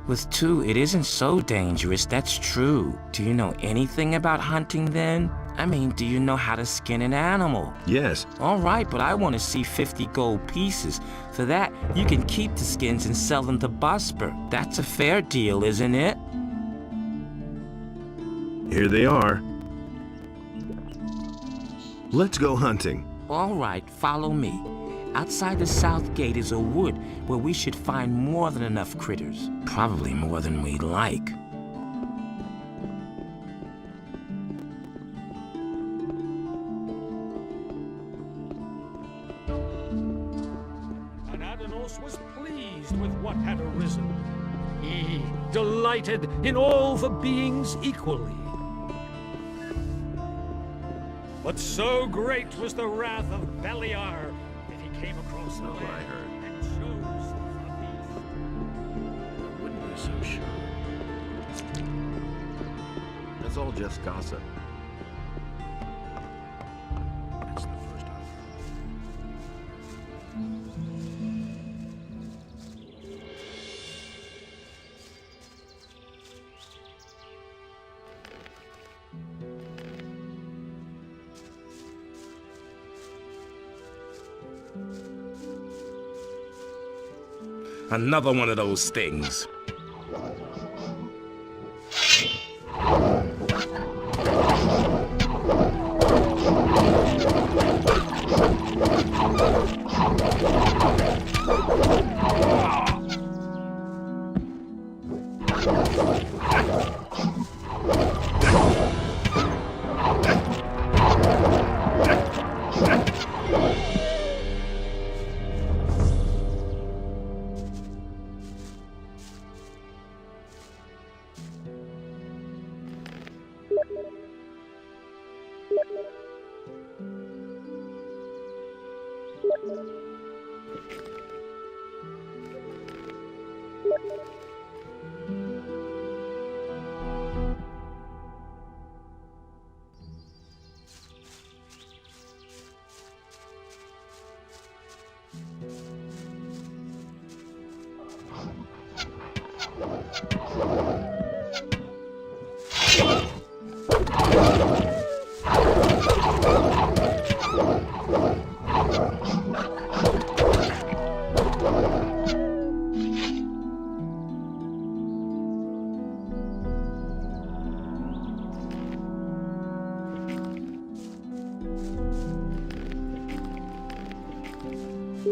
[SPEAKER 18] With two, it isn't so dangerous, that's true. Do you know anything about hunting then? I mean, do you know how to skin an animal?
[SPEAKER 5] Yes.
[SPEAKER 18] All right, but I want to see 50 gold pieces. For that, you can keep the skins and sell them to Busper. That's a fair deal, isn't it?
[SPEAKER 5] Here they are. Let's go hunting.
[SPEAKER 18] All right, follow me. Outside the south gate is a wood where we should find more than enough critters. Probably more than we'd like.
[SPEAKER 19] And Adanos was pleased with what had arisen. He delighted in all the beings equally. But so great was the wrath of Beliar that he came across the land
[SPEAKER 11] I heard.
[SPEAKER 19] and chose the beast.
[SPEAKER 2] I wouldn't be so sure.
[SPEAKER 11] That's all just gossip.
[SPEAKER 2] That's the first I've
[SPEAKER 4] Another one of those things.
[SPEAKER 18] So,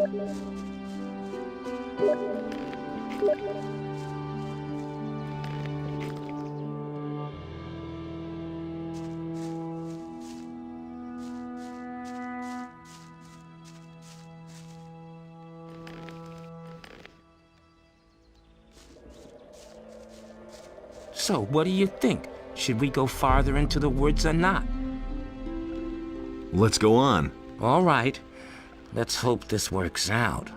[SPEAKER 18] what do you think? Should we go farther into the woods or not?
[SPEAKER 5] Let's go on.
[SPEAKER 18] All right. Let's hope this works out.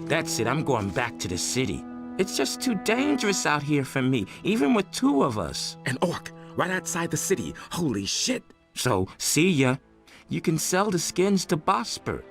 [SPEAKER 18] That's it, I'm going back to the city. It's just too dangerous out here for me, even with two of us.
[SPEAKER 1] An orc, right outside the city. Holy shit.
[SPEAKER 18] So, see ya. You can sell the skins to Bosper.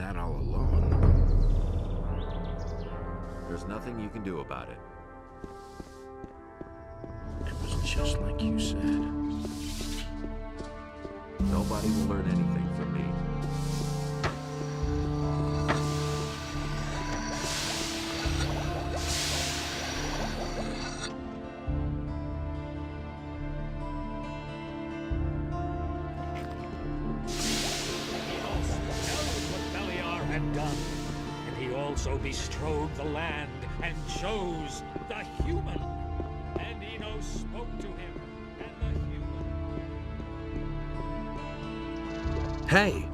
[SPEAKER 2] that all along.
[SPEAKER 11] There's nothing you can do about it.
[SPEAKER 2] It was just like you said.
[SPEAKER 11] Nobody will learn anything from me.
[SPEAKER 19] Also bestrode the land and chose the human. And Eno spoke to him, and the human.
[SPEAKER 5] Hey!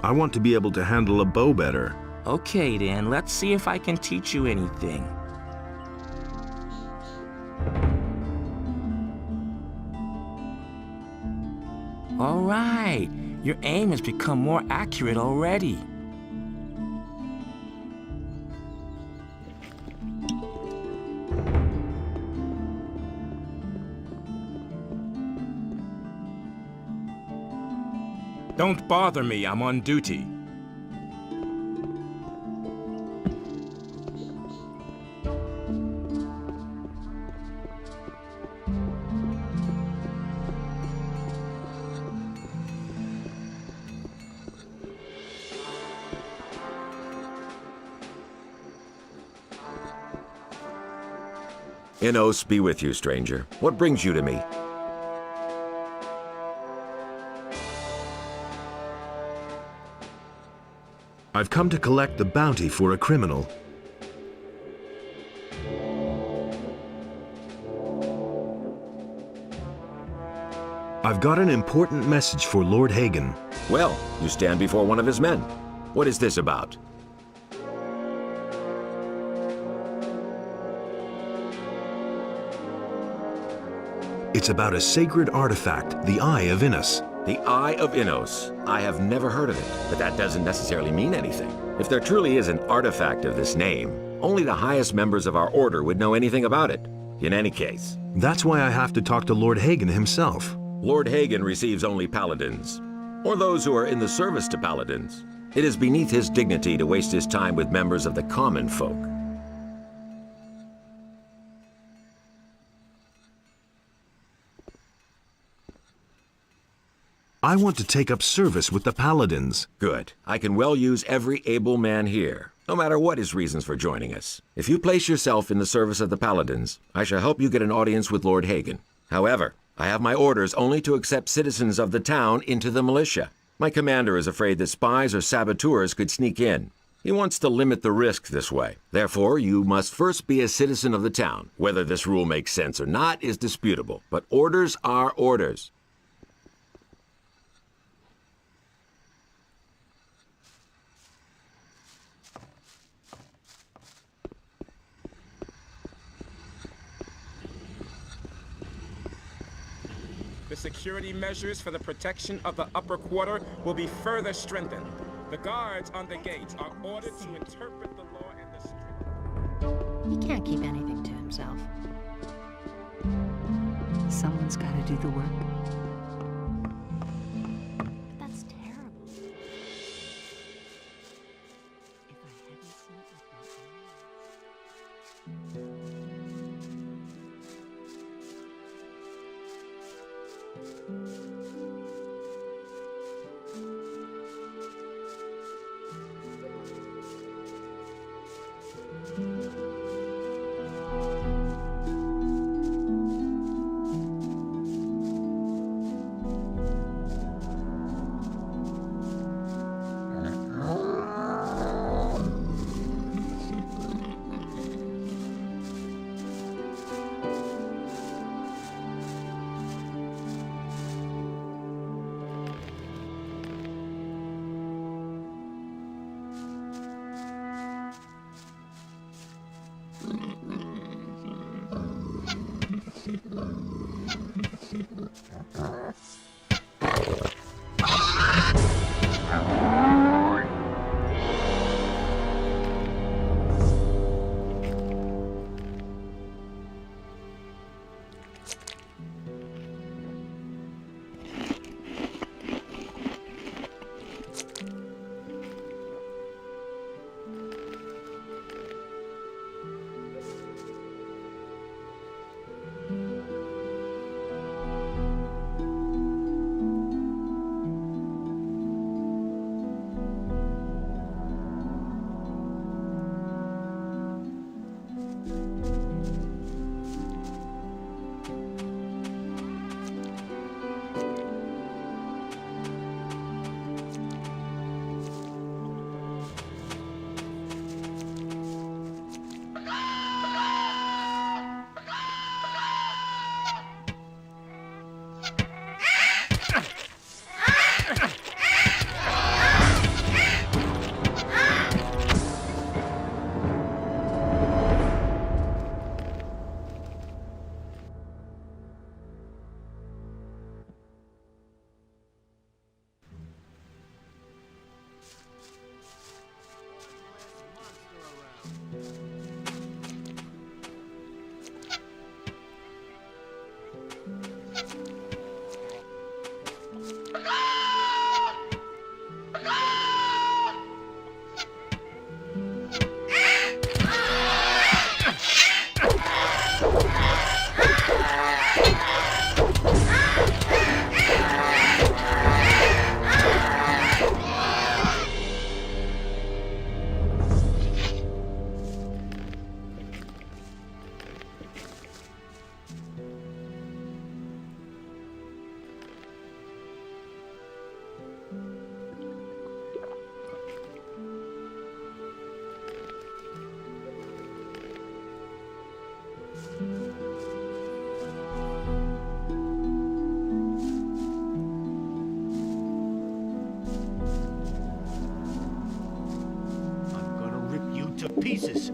[SPEAKER 5] I want to be able to handle a bow better.
[SPEAKER 18] Okay then, let's see if I can teach you anything. All right. Your aim has become more accurate already.
[SPEAKER 4] Don't bother me, I'm on duty.
[SPEAKER 11] Inos be with you, stranger. What brings you to me?
[SPEAKER 5] I've come to collect the bounty for a criminal. I've got an important message for Lord Hagen.
[SPEAKER 11] Well, you stand before one of his men. What is this about?
[SPEAKER 5] It's about a sacred artifact, the Eye of Innos.
[SPEAKER 11] The Eye of Innos. I have never heard of it, but that doesn't necessarily mean anything. If there truly is an artifact of this name, only the highest members of our order would know anything about it. In any case.
[SPEAKER 5] That's why I have to talk to Lord Hagen himself.
[SPEAKER 11] Lord Hagen receives only paladins, or those who are in the service to paladins. It is beneath his dignity to waste his time with members of the common folk.
[SPEAKER 5] I want to take up service with the Paladins.
[SPEAKER 11] Good. I can well use every able man here, no matter what his reasons for joining us. If you place yourself in the service of the Paladins, I shall help you get an audience with Lord Hagen. However, I have my orders only to accept citizens of the town into the militia. My commander is afraid that spies or saboteurs could sneak in. He wants to limit the risk this way. Therefore, you must first be a citizen of the town. Whether this rule makes sense or not is disputable, but orders are orders.
[SPEAKER 8] The security measures for the protection of the upper quarter will be further strengthened. The guards on the gates are ordered to interpret the law in the street.
[SPEAKER 6] He can't keep anything to himself.
[SPEAKER 9] Someone's got to do the work.
[SPEAKER 6] But that's terrible. If I hadn't seen it with my own eyes.
[SPEAKER 16] of pieces.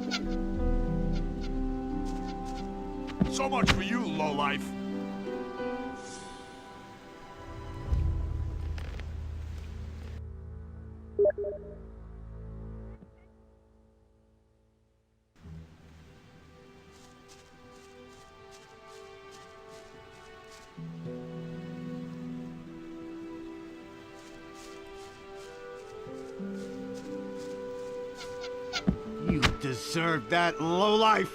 [SPEAKER 3] So much for you, lowlife.
[SPEAKER 16] You deserve that, lowlife!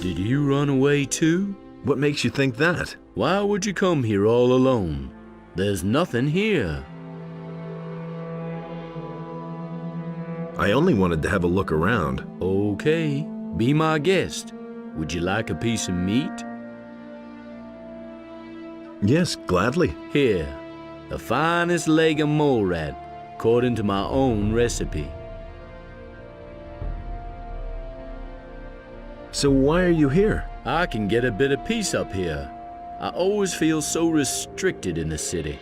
[SPEAKER 2] Did you run away too?
[SPEAKER 5] What makes you think that?
[SPEAKER 2] Why would you come here all alone? There's nothing here.
[SPEAKER 5] I only wanted to have a look around.
[SPEAKER 2] Okay, be my guest. Would you like a piece of meat?
[SPEAKER 5] Yes, gladly.
[SPEAKER 2] Here, the finest leg of mole rat, according to my own recipe.
[SPEAKER 5] So why are you here?
[SPEAKER 2] I can get a bit of peace up here. I always feel so restricted in the city.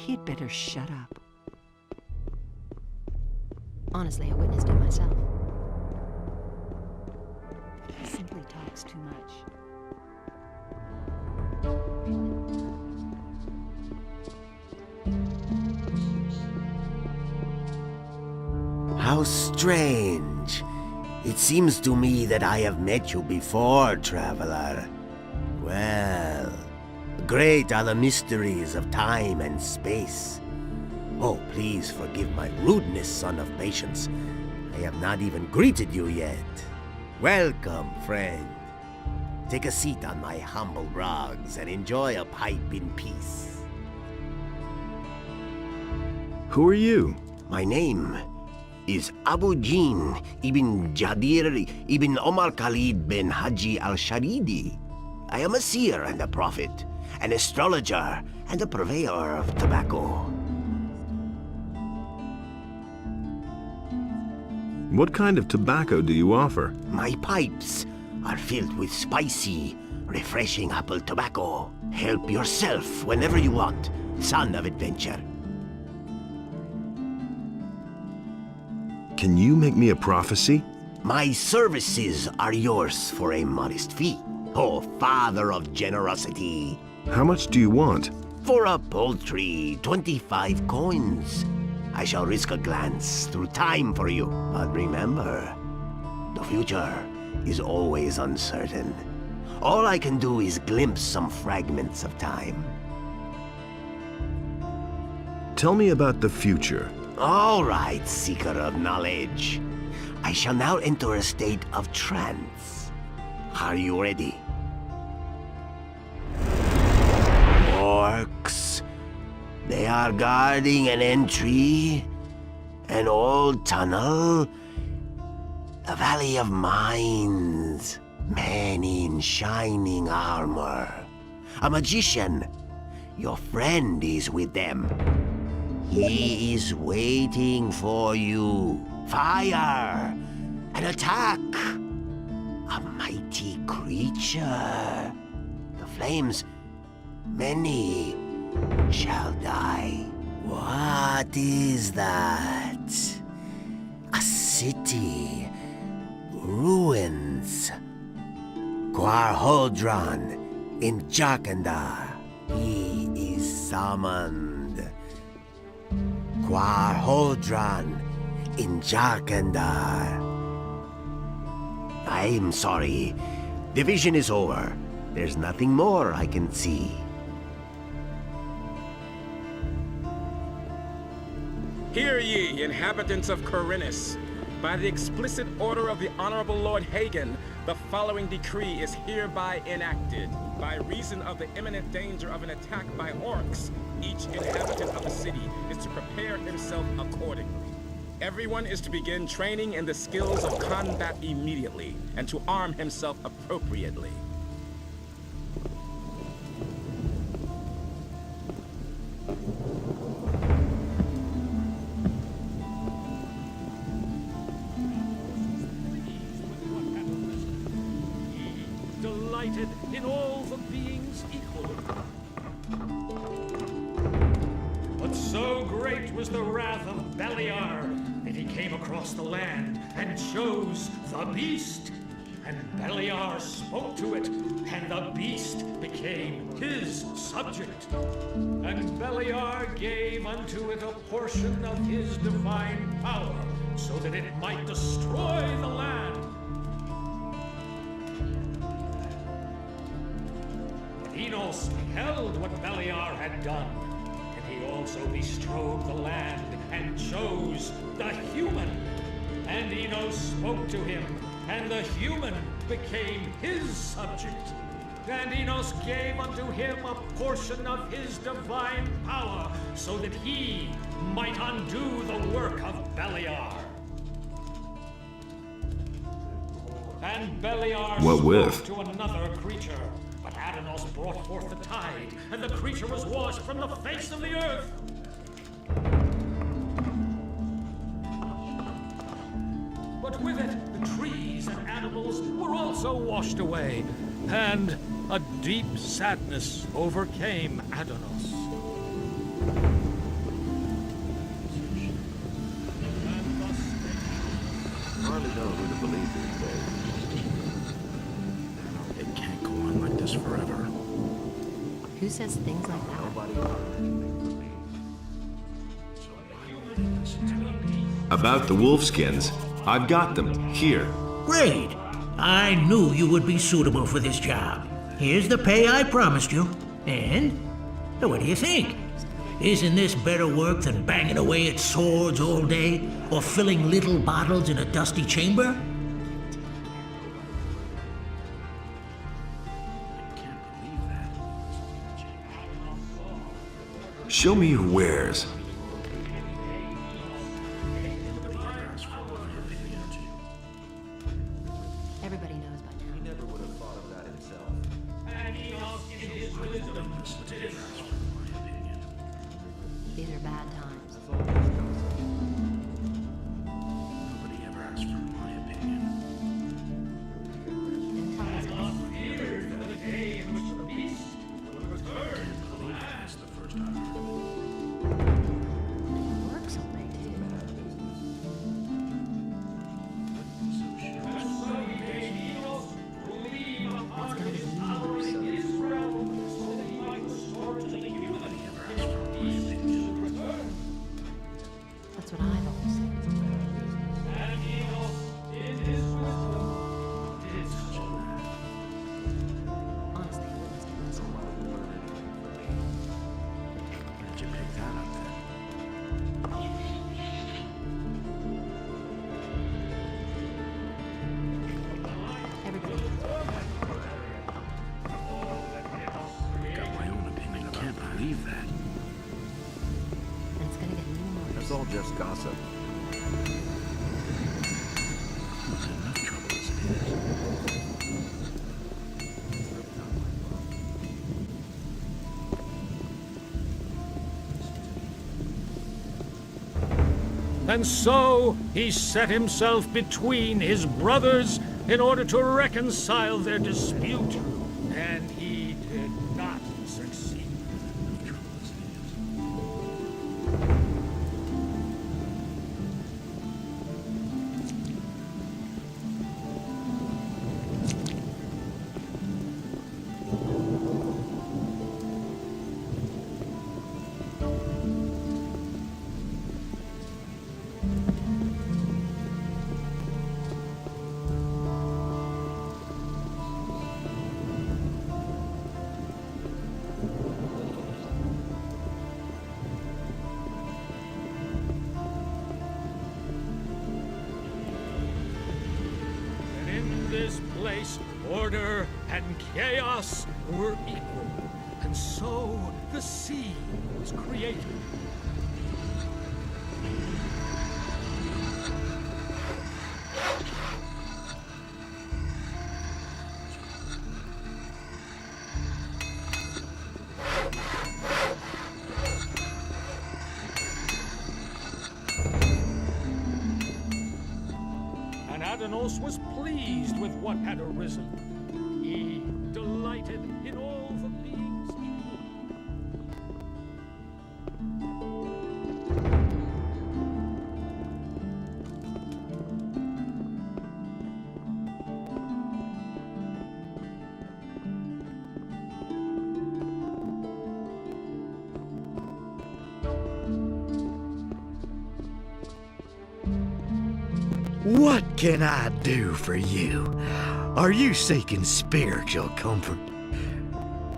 [SPEAKER 9] He'd better shut up.
[SPEAKER 15] Honestly, I witnessed it myself.
[SPEAKER 9] He simply talks too much.
[SPEAKER 14] How strange. It seems to me that I have met you before, traveler. Well, great are the mysteries of time and space. Oh, please forgive my rudeness, son of patience. I have not even greeted you yet. Welcome, friend. Take a seat on my humble rugs and enjoy a pipe in peace.
[SPEAKER 5] Who are you?
[SPEAKER 14] My name is Abu Jin ibn Jadir ibn Omar Khalid bin Haji al-Sharidi. I am a seer and a prophet, an astrologer and a purveyor of tobacco.
[SPEAKER 5] What kind of tobacco do you offer?
[SPEAKER 14] My pipes are filled with spicy, refreshing apple tobacco. Help yourself whenever you want, son of adventure.
[SPEAKER 5] Can you make me a prophecy?
[SPEAKER 14] My services are yours for a modest fee. Oh, father of generosity.
[SPEAKER 5] How much do you want?
[SPEAKER 14] For a paltry 25 coins. I shall risk a glance through time for you. But remember, the future is always uncertain. All I can do is glimpse some fragments of time.
[SPEAKER 5] Tell me about the future.
[SPEAKER 14] All right, seeker of knowledge. I shall now enter a state of trance. Are you ready? Orcs. They are guarding an entry, an old tunnel, a valley of mines, men in shining armor. A magician. Your friend is with them. He is waiting for you. Fire! An attack! A mighty creature. The flames, many shall die. What is that? A city. Ruins. Quarhodron in Jarkandar. He is summoned. Quarhodron in Jarkandar. I'm sorry. The vision is over. There's nothing more I can see.
[SPEAKER 8] Hear ye, inhabitants of Corinus. By the explicit order of the Honorable Lord Hagen, the following decree is hereby enacted. By reason of the imminent danger of an attack by orcs, each inhabitant of the city is to prepare himself accordingly. Everyone is to begin training in the skills of combat immediately, and to arm himself appropriately.
[SPEAKER 19] Delighted in all the beings equal. But so great was the wrath of Beliar that he came across the land and chose the beast. And Beliar spoke to it, and the beast became his subject. And Beliar gave unto it a portion of his divine power, so that it might destroy the land. Enos beheld what Beliar had done, and he also bestrode the land and chose the human. And Enos spoke to him, and the human became his subject. And Enos gave unto him a portion of his divine power, so that he might undo the work of Beliar. And Beliar spoke to another creature. But Adanos brought forth the tide, and the creature was washed from the face of the earth. But with it, the trees and animals were also washed away, and a deep sadness overcame Adanos.
[SPEAKER 15] Who says things like that?
[SPEAKER 5] About the wolfskins, I've got them here.
[SPEAKER 12] Great! I knew you would be suitable for this job. Here's the pay I promised you. And, what do you think? Isn't this better work than banging away at swords all day or filling little bottles in a dusty chamber?
[SPEAKER 5] Show me your wares.
[SPEAKER 15] Everybody knows by now.
[SPEAKER 17] He never would have thought of that himself.
[SPEAKER 15] These are bad times.
[SPEAKER 2] Nobody ever asked for my opinion.
[SPEAKER 15] Didn't tell us about
[SPEAKER 2] That's the first I've heard.
[SPEAKER 15] it. Works all day, too. That's gonna get worse. That's what I've always said. Honestly, it wouldn't stand this long.
[SPEAKER 2] Where did you pick that up then?
[SPEAKER 15] Everybody
[SPEAKER 2] I've got my own opinion. I can't believe that.
[SPEAKER 15] And it's gonna get even worse.
[SPEAKER 17] That's all just gossip.
[SPEAKER 2] I'm in enough trouble as it is.
[SPEAKER 19] And so he set himself between his brothers in order to reconcile their dispute, and he did not succeed. And in this place, order and chaos were equal, and so the sea was created. And Adanos was pleased with what had arisen. He delighted in all the beings equal.
[SPEAKER 7] What can I do for you? Are you seeking spiritual comfort?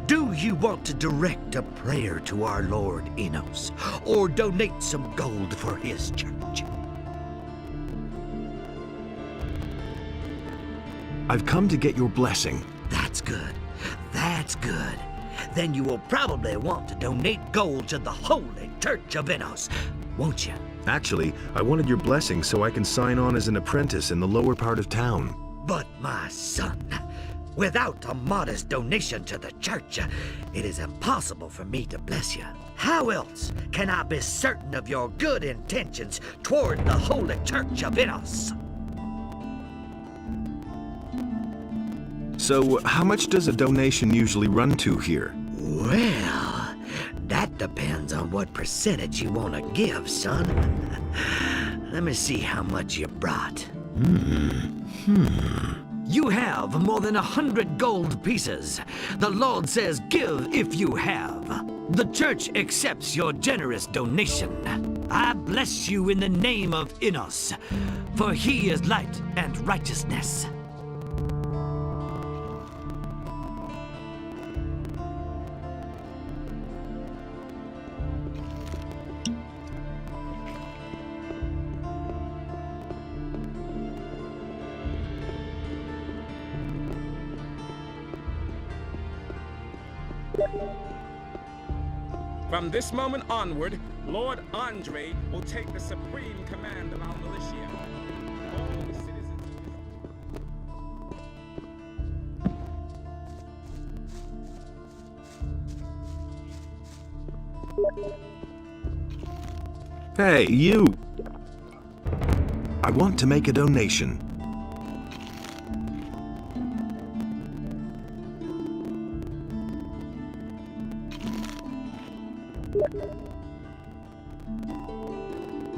[SPEAKER 7] Do you want to direct a prayer to our Lord Enos, or donate some gold for his church?
[SPEAKER 5] I've come to get your blessing.
[SPEAKER 7] That's good. That's good. Then you will probably want to donate gold to the Holy Church of Enos, won't you?
[SPEAKER 5] Actually, I wanted your blessing so I can sign on as an apprentice in the lower part of town.
[SPEAKER 7] But my son, without a modest donation to the church, it is impossible for me to bless you. How else can I be certain of your good intentions toward the Holy Church of Enos?
[SPEAKER 5] So, how much does a donation usually run to here?
[SPEAKER 7] Well, that depends on what percentage you want to give, son. Let me see how much you brought. You have more than 100 gold pieces. The Lord says, give if you have. The church accepts your generous donation. I bless you in the name of Innos, for he is light and righteousness.
[SPEAKER 8] From this moment onward, Lord Andre will take the supreme command of our militia. All the citizens
[SPEAKER 5] Hey, you! I want to make a donation.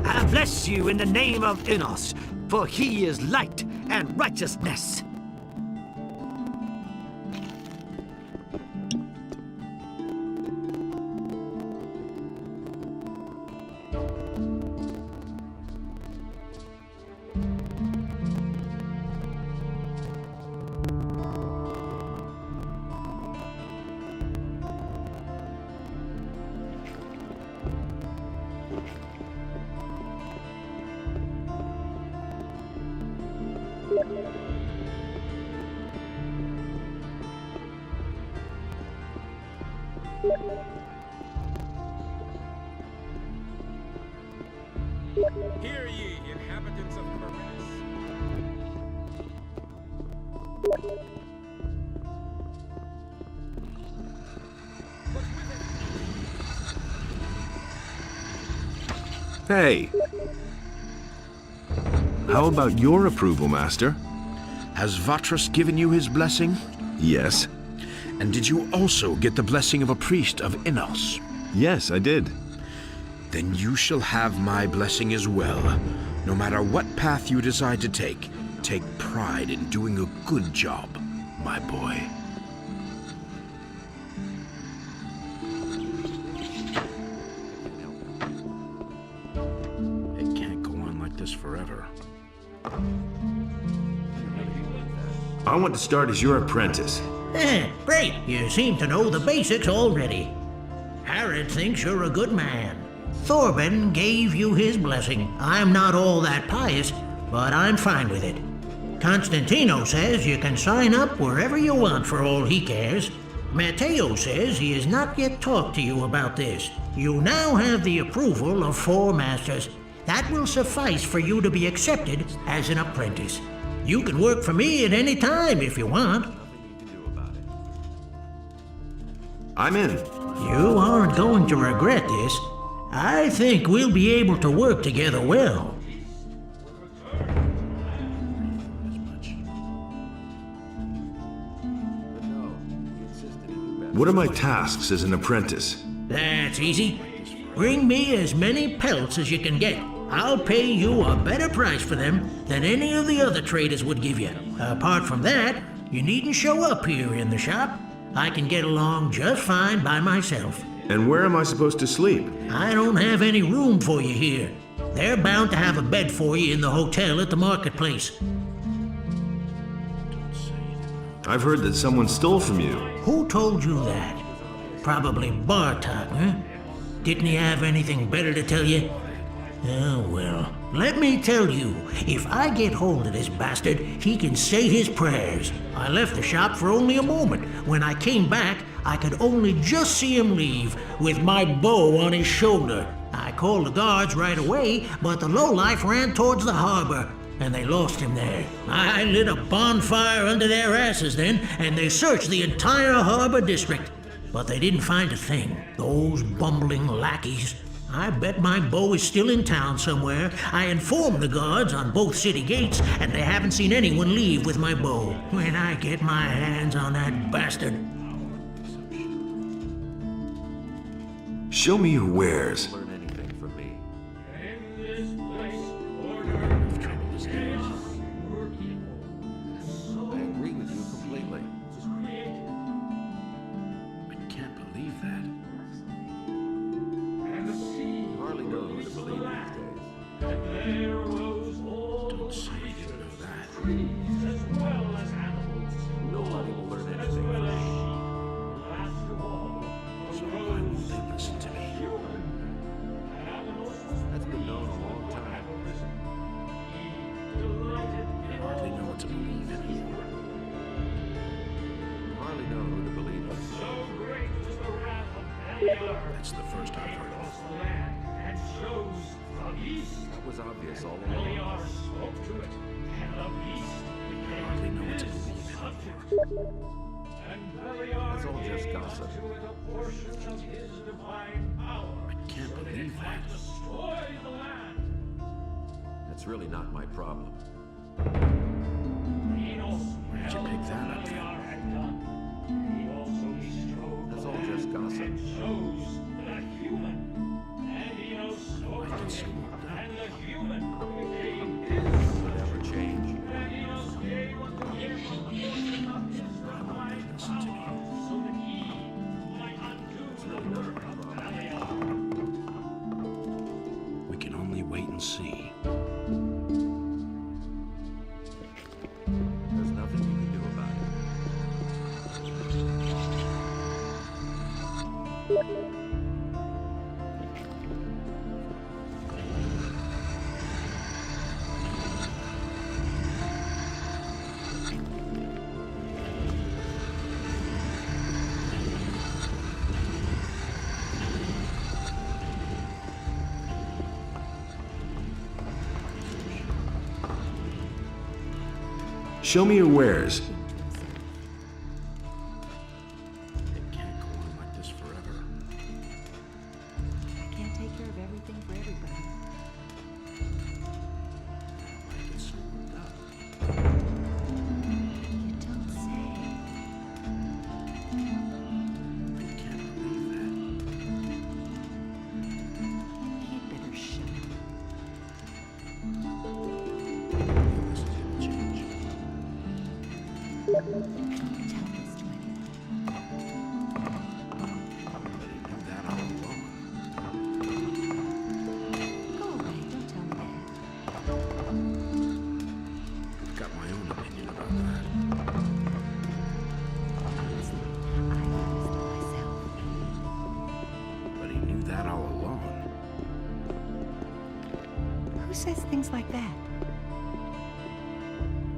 [SPEAKER 7] I bless you in the name of Innos, for he is light and righteousness.
[SPEAKER 8] Hear ye, inhabitants of Corinth.
[SPEAKER 5] Hey! How about your approval, Master?
[SPEAKER 2] Has Vatras given you his blessing?
[SPEAKER 5] Yes.
[SPEAKER 2] And did you also get the blessing of a priest of Innos?
[SPEAKER 5] Yes, I did.
[SPEAKER 2] Then you shall have my blessing as well. No matter what path you decide to take pride in doing a good job, my boy. It can't go on like this forever.
[SPEAKER 5] I want to start as your apprentice.
[SPEAKER 12] Great. You seem to know the basics already. Harrod thinks you're a good man. Thorben gave you his blessing. I'm not all that pious, but I'm fine with it. Constantino says you can sign up wherever you want for all he cares. Matteo says he has not yet talked to you about this. You now have the approval of 4 masters. That will suffice for you to be accepted as an apprentice. You can work for me at any time if you want.
[SPEAKER 5] I'm in.
[SPEAKER 12] You aren't going to regret this. I think we'll be able to work together well.
[SPEAKER 5] What are my tasks as an apprentice?
[SPEAKER 12] That's easy. Bring me as many pelts as you can get. I'll pay you a better price for them than any of the other traders would give you. Apart from that, you needn't show up here in the shop. I can get along just fine by myself.
[SPEAKER 5] And where am I supposed to sleep?
[SPEAKER 12] I don't have any room for you here. They're bound to have a bed for you in the hotel at the marketplace.
[SPEAKER 5] I've heard that someone stole from you.
[SPEAKER 12] Who told you that? Probably Bartok, huh? Didn't he have anything better to tell you? Oh, well, let me tell you, if I get hold of this bastard, he can say his prayers. I left the shop for only a moment. When I came back, I could only just see him leave, with my bow on his shoulder. I called the guards right away, but the lowlife ran towards the harbor, and they lost him there. I lit a bonfire under their asses then, and they searched the entire harbor district. But they didn't find a thing. Those bumbling lackeys. I bet my bow is still in town somewhere. I informed the guards on both city gates, and they haven't seen anyone leave with my bow. When I get my hands on that bastard.
[SPEAKER 5] Show me your wares.
[SPEAKER 19] there rose all
[SPEAKER 2] Don't say you didn't know that.
[SPEAKER 19] trees as well as animals.
[SPEAKER 11] Nobody will learn
[SPEAKER 19] That's
[SPEAKER 11] anything
[SPEAKER 19] where
[SPEAKER 11] from
[SPEAKER 19] the
[SPEAKER 11] me.
[SPEAKER 19] sheep, last of all,
[SPEAKER 2] So why
[SPEAKER 19] arose
[SPEAKER 2] won't they listen to me?
[SPEAKER 19] human. Animals
[SPEAKER 11] That's been known a long time.
[SPEAKER 19] he delighted in
[SPEAKER 2] Hardly know what to believe anymore.
[SPEAKER 11] Hardly know who to believe in.
[SPEAKER 19] so great was the wrath of Beliar.
[SPEAKER 2] That's the first I've heard of
[SPEAKER 19] Across the land and shows the beast.
[SPEAKER 11] That was obvious all along.
[SPEAKER 19] Beliar spoke to it, and the beast became
[SPEAKER 2] Hardly know what to
[SPEAKER 19] his
[SPEAKER 2] believe
[SPEAKER 19] subject.
[SPEAKER 2] anymore.
[SPEAKER 19] And Beliar
[SPEAKER 11] That's all just
[SPEAKER 19] gave
[SPEAKER 11] gossip.
[SPEAKER 19] unto it a portion of his divine power.
[SPEAKER 2] I can't
[SPEAKER 19] so that
[SPEAKER 2] believe
[SPEAKER 19] it might
[SPEAKER 2] that.
[SPEAKER 19] destroy the land.
[SPEAKER 11] That's really not my problem.
[SPEAKER 19] Enos
[SPEAKER 2] Where did you pick that up
[SPEAKER 19] Beliar
[SPEAKER 2] from?
[SPEAKER 19] had done. He also bestrode
[SPEAKER 11] That's
[SPEAKER 19] the
[SPEAKER 11] all just
[SPEAKER 19] land
[SPEAKER 11] gossip.
[SPEAKER 19] and chose the human. And Enos spoke
[SPEAKER 2] Why
[SPEAKER 19] to
[SPEAKER 2] did you
[SPEAKER 19] him,
[SPEAKER 2] want that?
[SPEAKER 19] and the human became his
[SPEAKER 11] Would ever change.
[SPEAKER 19] And Enos gave unto him a portion of his divine
[SPEAKER 2] Listen to me.
[SPEAKER 19] power, so that he might undo the work of Beliar.
[SPEAKER 2] We can only wait and see.
[SPEAKER 11] There's nothing you can do about it.
[SPEAKER 5] Show me your wares.
[SPEAKER 2] It can't go on like this forever.
[SPEAKER 6] I can't take care of everything for everybody.
[SPEAKER 2] Why get so worked up?
[SPEAKER 6] You don't say.
[SPEAKER 2] I can't believe that.
[SPEAKER 6] He'd better shut up.
[SPEAKER 2] This is gonna change.
[SPEAKER 6] Don't tell this to anyone.
[SPEAKER 2] But he knew that all along.
[SPEAKER 6] Go away, don't tell me that.
[SPEAKER 2] I've got my own opinion about that.
[SPEAKER 6] Honestly, I noticed it myself.
[SPEAKER 2] But he knew that all along.
[SPEAKER 6] Who says things like that?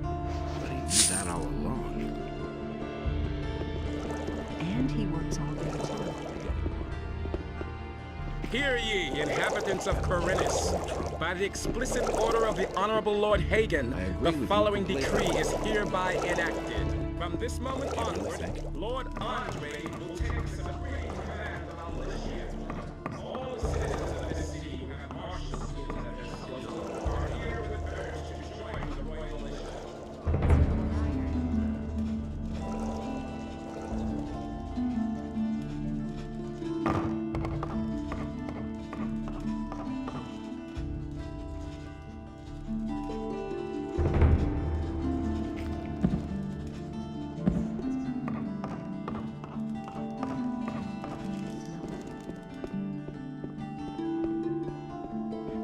[SPEAKER 2] But he knew that all along.
[SPEAKER 6] And he works all day too.
[SPEAKER 8] Hear ye, inhabitants of Corinus. By the explicit order of the Honorable Lord Hagen, the following decree is hereby enacted. From this moment onward, Lord Andre will take supreme command of our militia. All the citizens of this city who have martial skills at their disposal are herewith urged to join the royal militia.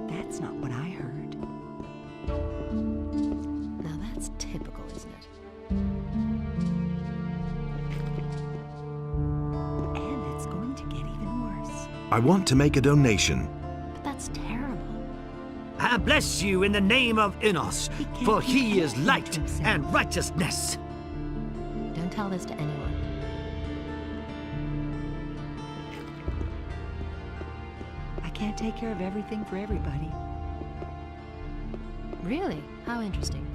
[SPEAKER 6] That's not what I heard.
[SPEAKER 15] Now that's typical, isn't it?
[SPEAKER 6] And it's going to get even worse.
[SPEAKER 5] I want to make a donation.
[SPEAKER 15] But that's terrible.
[SPEAKER 7] I bless you in the name of Enos, for he is light and righteousness.
[SPEAKER 15] Don't tell this to anyone.
[SPEAKER 6] I can't take care of everything for everybody.
[SPEAKER 15] Really? How interesting.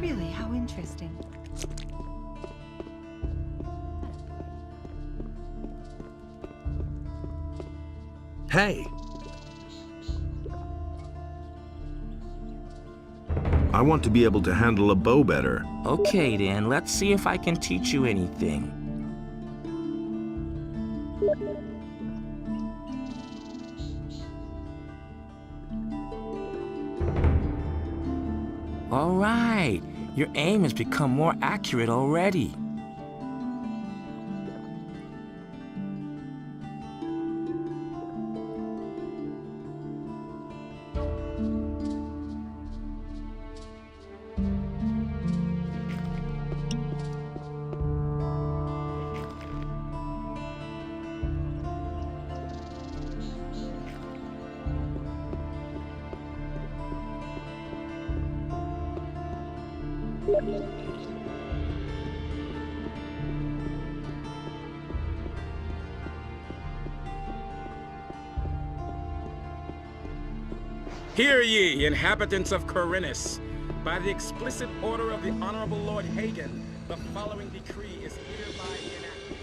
[SPEAKER 6] Really, how interesting.
[SPEAKER 5] Hey! I want to be able to handle a bow better.
[SPEAKER 18] Okay then, let's see if I can teach you anything. All right, your aim has become more accurate already.
[SPEAKER 8] Hear ye, inhabitants of Corinus. By the explicit order of the Honorable Lord Hagen, the following decree is hereby enacted.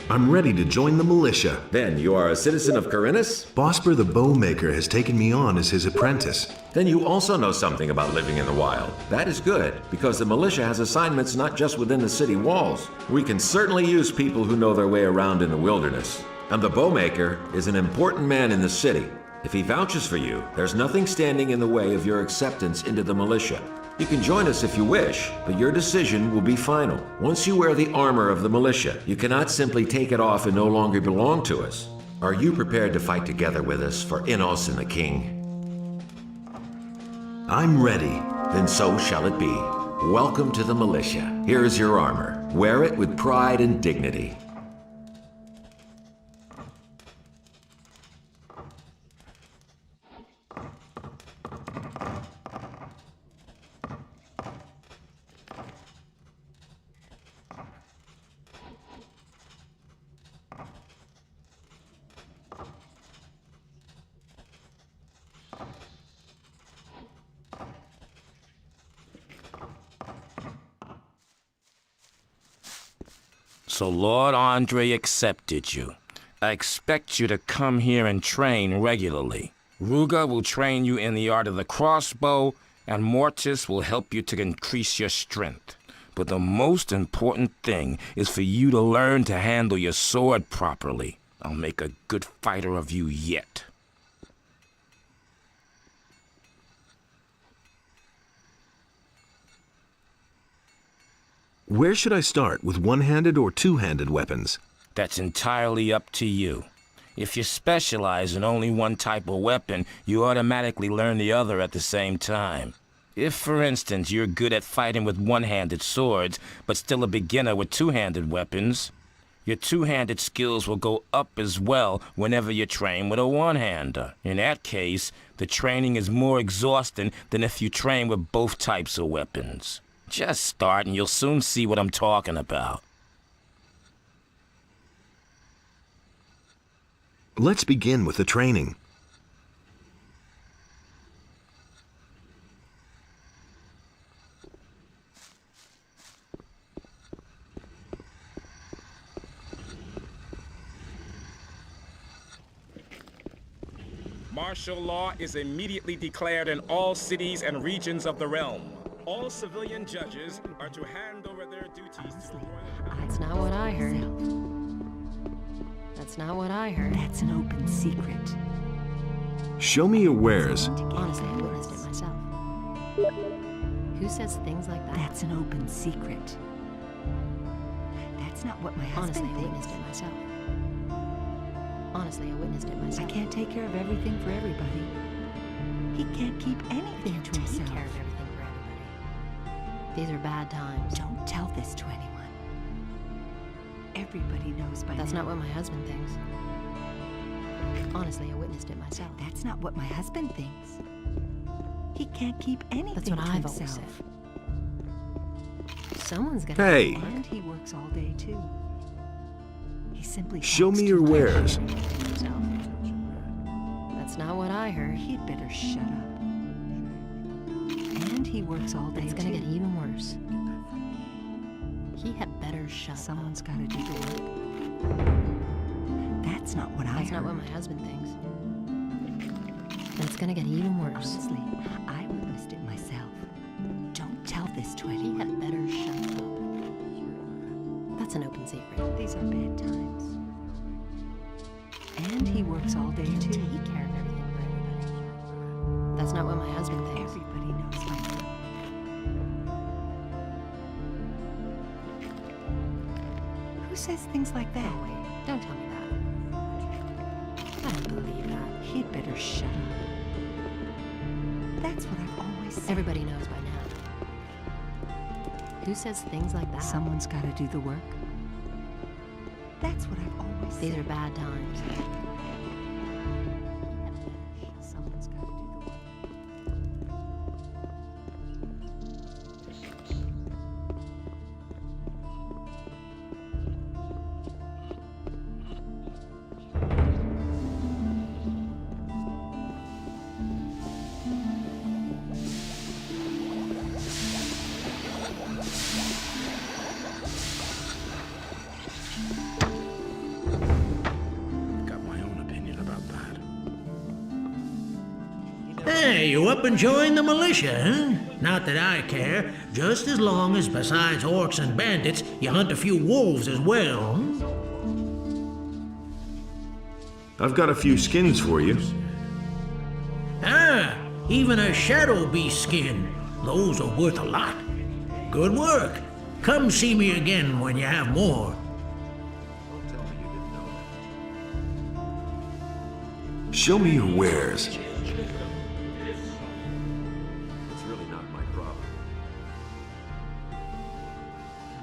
[SPEAKER 5] I'm ready to join the militia.
[SPEAKER 11] Then you are a citizen of Corinus?
[SPEAKER 5] Bosper the Bowmaker has taken me on as his apprentice.
[SPEAKER 11] Then you also know something about living in the wild. That is good, because the militia has assignments not just within the city walls. We can certainly use people who know their way around in the wilderness. And the Bowmaker is an important man in the city. If he vouches for you, there's nothing standing in the way of your acceptance into the militia. You can join us if you wish, but your decision will be final. Once you wear the armor of the militia, you cannot simply take it off and no longer belong to us. Are you prepared to fight together with us for Inos and the king?
[SPEAKER 5] I'm ready.
[SPEAKER 11] Then so shall it be. Welcome to the militia. Here is your armor. Wear it with pride and dignity.
[SPEAKER 18] So Lord Andre accepted you. I expect you to come here and train regularly. Ruga will train you in the art of the crossbow, and Mortis will help you to increase your strength. But the most important thing is for you to learn to handle your sword properly. I'll make a good fighter of you yet.
[SPEAKER 5] Where should I start, with one-handed or two-handed weapons?
[SPEAKER 18] That's entirely up to you. If you specialize in only one type of weapon, you automatically learn the other at the same time. If, for instance, you're good at fighting with one-handed swords, but still a beginner with two-handed weapons, your two-handed skills will go up as well whenever you train with a one-hander. In that case, the training is more exhausting than if you train with both types of weapons. Just start and you'll soon see what I'm talking about.
[SPEAKER 5] Let's begin with the training.
[SPEAKER 8] Martial law is immediately declared in all cities and regions of the realm. All civilian judges are to hand over their duties to the royal...
[SPEAKER 15] That's not what I heard. That's not what I heard.
[SPEAKER 6] That's an open secret.
[SPEAKER 5] Show me your wares.
[SPEAKER 15] Honestly, I witnessed it myself. Who says things like that?
[SPEAKER 6] That's an open secret. That's not what my husband
[SPEAKER 15] Honestly, I witnessed it myself. Honestly, I witnessed it myself.
[SPEAKER 6] I can't take care of everything for everybody. He can't keep anything to himself.
[SPEAKER 15] Take care of everything for everybody. These are bad times.
[SPEAKER 6] Don't tell this to anyone. Everybody knows by now.
[SPEAKER 15] That's not what my husband thinks. Honestly, I witnessed it myself.
[SPEAKER 6] That's not what my husband thinks. He can't keep anything
[SPEAKER 15] That's what
[SPEAKER 6] to
[SPEAKER 15] I've
[SPEAKER 6] himself.
[SPEAKER 15] always said. Someone's gonna...
[SPEAKER 5] Hey!
[SPEAKER 6] And he works all day, too. He simply
[SPEAKER 5] Show
[SPEAKER 6] talks
[SPEAKER 5] me
[SPEAKER 6] too
[SPEAKER 5] your
[SPEAKER 6] much.
[SPEAKER 5] wares.
[SPEAKER 15] That's not what I heard.
[SPEAKER 6] He'd better shut up. And he works all day,
[SPEAKER 15] It's gonna get even worse. He had better shut
[SPEAKER 6] Someone's got to do the work. That's not what I
[SPEAKER 15] That's
[SPEAKER 6] heard.
[SPEAKER 15] not what my husband thinks. And it's gonna get even worse.
[SPEAKER 6] Honestly, I witnessed it myself. Don't tell this to
[SPEAKER 15] He
[SPEAKER 6] anyone.
[SPEAKER 15] had better shut up. That's an open secret.
[SPEAKER 6] These are bad times. And he works all day, too.
[SPEAKER 15] Take care of everything for everybody. That's not what my husband thinks.
[SPEAKER 6] Everybody knows by now. Who says things like that?
[SPEAKER 15] Oh, wait. Don't tell me that. I don't believe that.
[SPEAKER 6] He'd better shut up. That's what I've always said.
[SPEAKER 15] Everybody knows by now. Who says things like that?
[SPEAKER 9] Someone's got to do the work.
[SPEAKER 6] That's what I've always said.
[SPEAKER 15] These are bad times.
[SPEAKER 9] Someone's got to do the work.
[SPEAKER 2] Got my own opinion about that.
[SPEAKER 12] Hey, you up and join the militia, huh? Not that I care, just as long as besides orcs and bandits, you hunt a few wolves as well.
[SPEAKER 5] I've got a few skins for you.
[SPEAKER 12] Ah, even a shadow beast skin. Those are worth a lot. Good work. Come see me again when you have more.
[SPEAKER 5] Show me your wares.
[SPEAKER 11] It's really not my problem.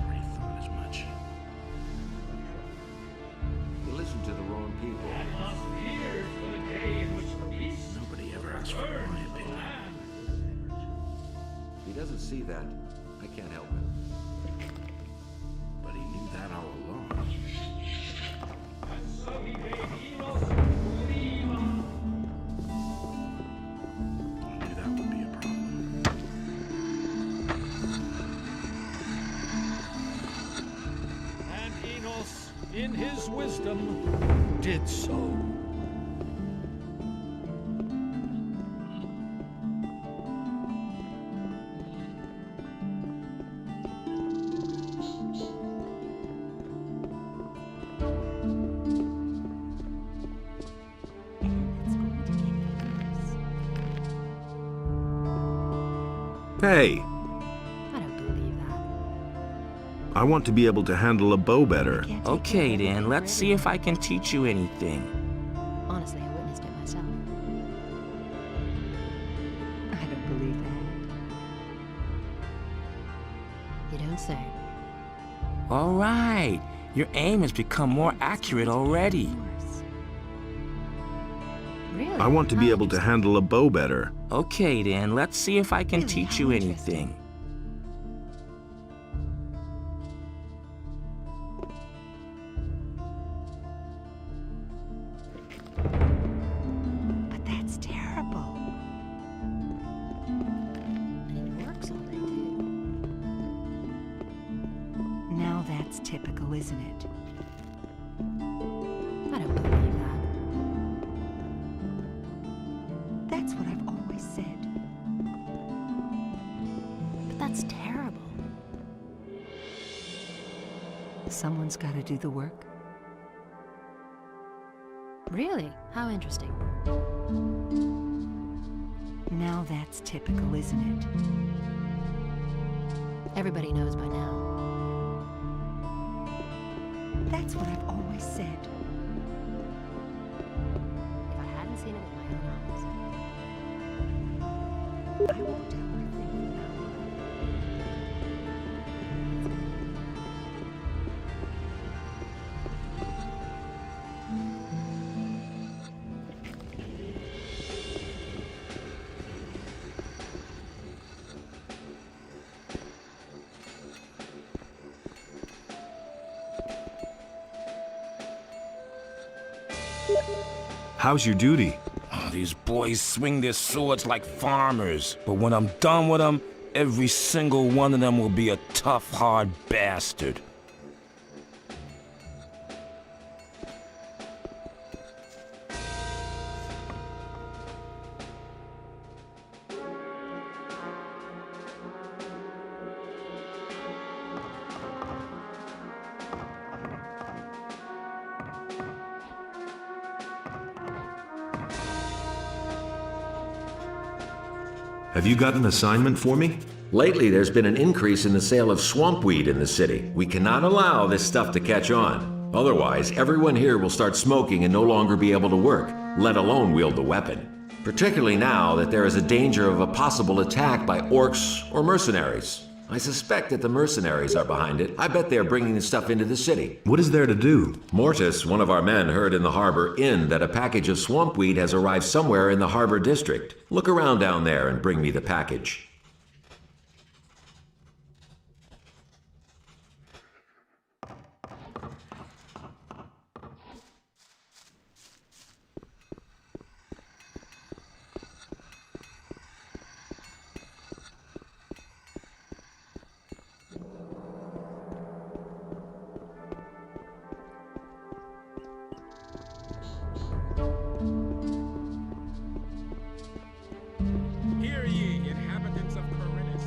[SPEAKER 2] Already thought as much.
[SPEAKER 11] You listen to the wrong people.
[SPEAKER 2] Nobody ever asked for my opinion.
[SPEAKER 11] He doesn't see that. I can't help him.
[SPEAKER 2] But he knew that all along. I knew that would be a problem.
[SPEAKER 19] And Enos, in his wisdom, did so.
[SPEAKER 5] Hey,
[SPEAKER 15] I don't believe that.
[SPEAKER 5] I want to be able to handle a bow better.
[SPEAKER 18] Okay then, let's see if I can teach you anything.
[SPEAKER 15] Honestly, I witnessed it myself.
[SPEAKER 9] I don't believe that.
[SPEAKER 15] You don't say.
[SPEAKER 18] All right, your aim has become more accurate already.
[SPEAKER 15] Really?
[SPEAKER 5] I want to be able to handle a bow better.
[SPEAKER 18] Okay then, let's see if I can teach you anything.
[SPEAKER 6] But that's terrible.
[SPEAKER 15] And it works all day too.
[SPEAKER 9] Now that's typical, isn't it?
[SPEAKER 15] I don't believe that.
[SPEAKER 6] That's what I've always said.
[SPEAKER 15] But that's terrible.
[SPEAKER 9] Someone's got to do the work.
[SPEAKER 15] Really? How interesting.
[SPEAKER 9] Now that's typical, isn't it?
[SPEAKER 15] Everybody knows by now.
[SPEAKER 6] That's what I've always said.
[SPEAKER 15] If I hadn't seen it with my own eyes.
[SPEAKER 6] I won't tell her a thing from now on.
[SPEAKER 5] How's your duty?
[SPEAKER 18] Oh, these boys swing their swords like farmers, but when I'm done with them, every single one of them will be a tough, hard bastard.
[SPEAKER 5] Have you got an assignment for me?
[SPEAKER 11] Lately, there's been an increase in the sale of swampweed in the city. We cannot allow this stuff to catch on. Otherwise, everyone here will start smoking and no longer be able to work, let alone wield the weapon. Particularly now that there is a danger of a possible attack by orcs or mercenaries. I suspect that the mercenaries are behind it. I bet they're bringing the stuff into the city.
[SPEAKER 5] What is there to do?
[SPEAKER 11] Mortis, one of our men, heard in the harbor inn that a package of swampweed has arrived somewhere in the harbor district. Look around down there and bring me the package.
[SPEAKER 8] Hear ye, inhabitants of Corinus.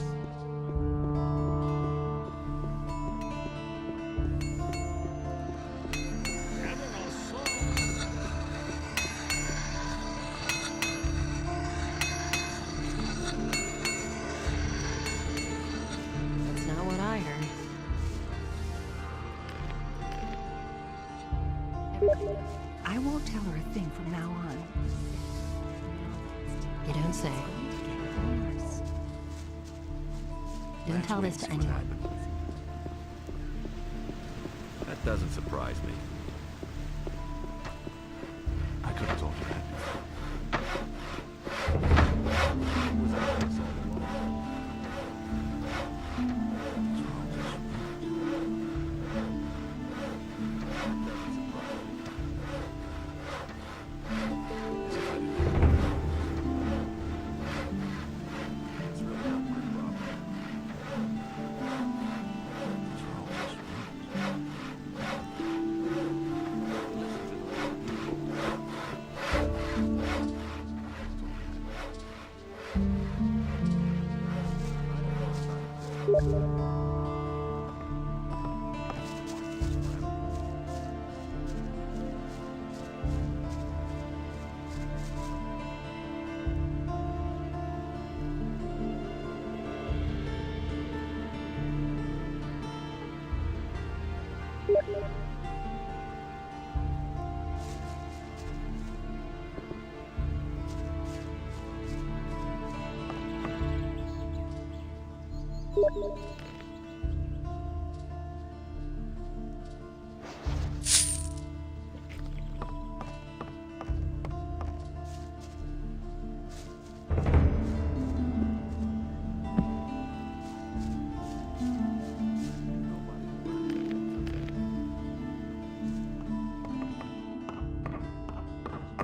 [SPEAKER 15] That's not what I heard.
[SPEAKER 6] I won't tell her a thing from now on.
[SPEAKER 15] You don't say. Don't tell this to anyone.
[SPEAKER 11] That doesn't surprise me.
[SPEAKER 1] I could have told you that.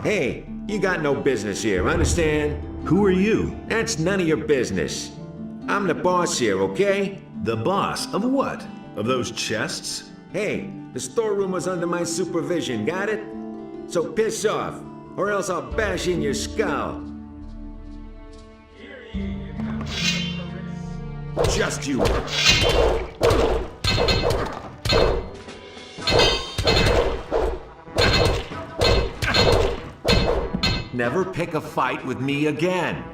[SPEAKER 11] Hey, you got no business here, understand?
[SPEAKER 5] Who are you?
[SPEAKER 11] That's none of your business. I'm the boss here, okay?
[SPEAKER 5] The boss of what? Of those chests?
[SPEAKER 11] Hey, the storeroom was under my supervision, got it? So piss off, or else I'll bash in your skull. Just you. Never pick a fight with me again.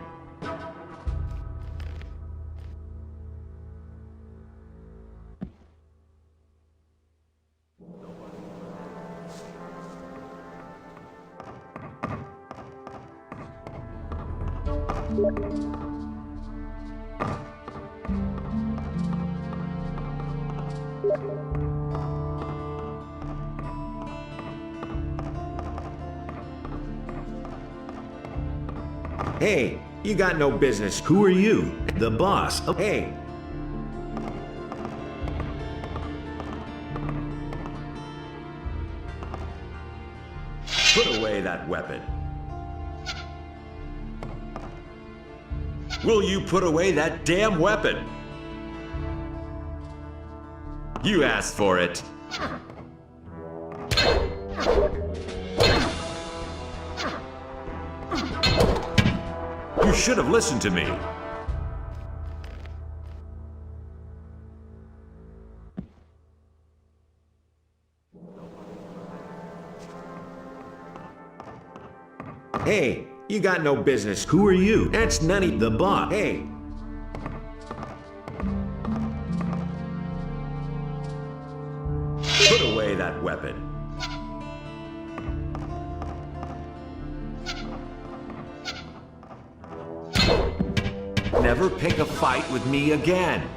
[SPEAKER 11] Hey, you got no business.
[SPEAKER 5] Who are you? The boss of...
[SPEAKER 11] Hey. Put away that weapon. Will you put away that damn weapon? You asked for it. You should have listened to me. Hey, you got no business.
[SPEAKER 5] Who are you?
[SPEAKER 11] That's none of
[SPEAKER 5] the boss.
[SPEAKER 11] Hey. Put away that weapon. Never pick a fight with me again.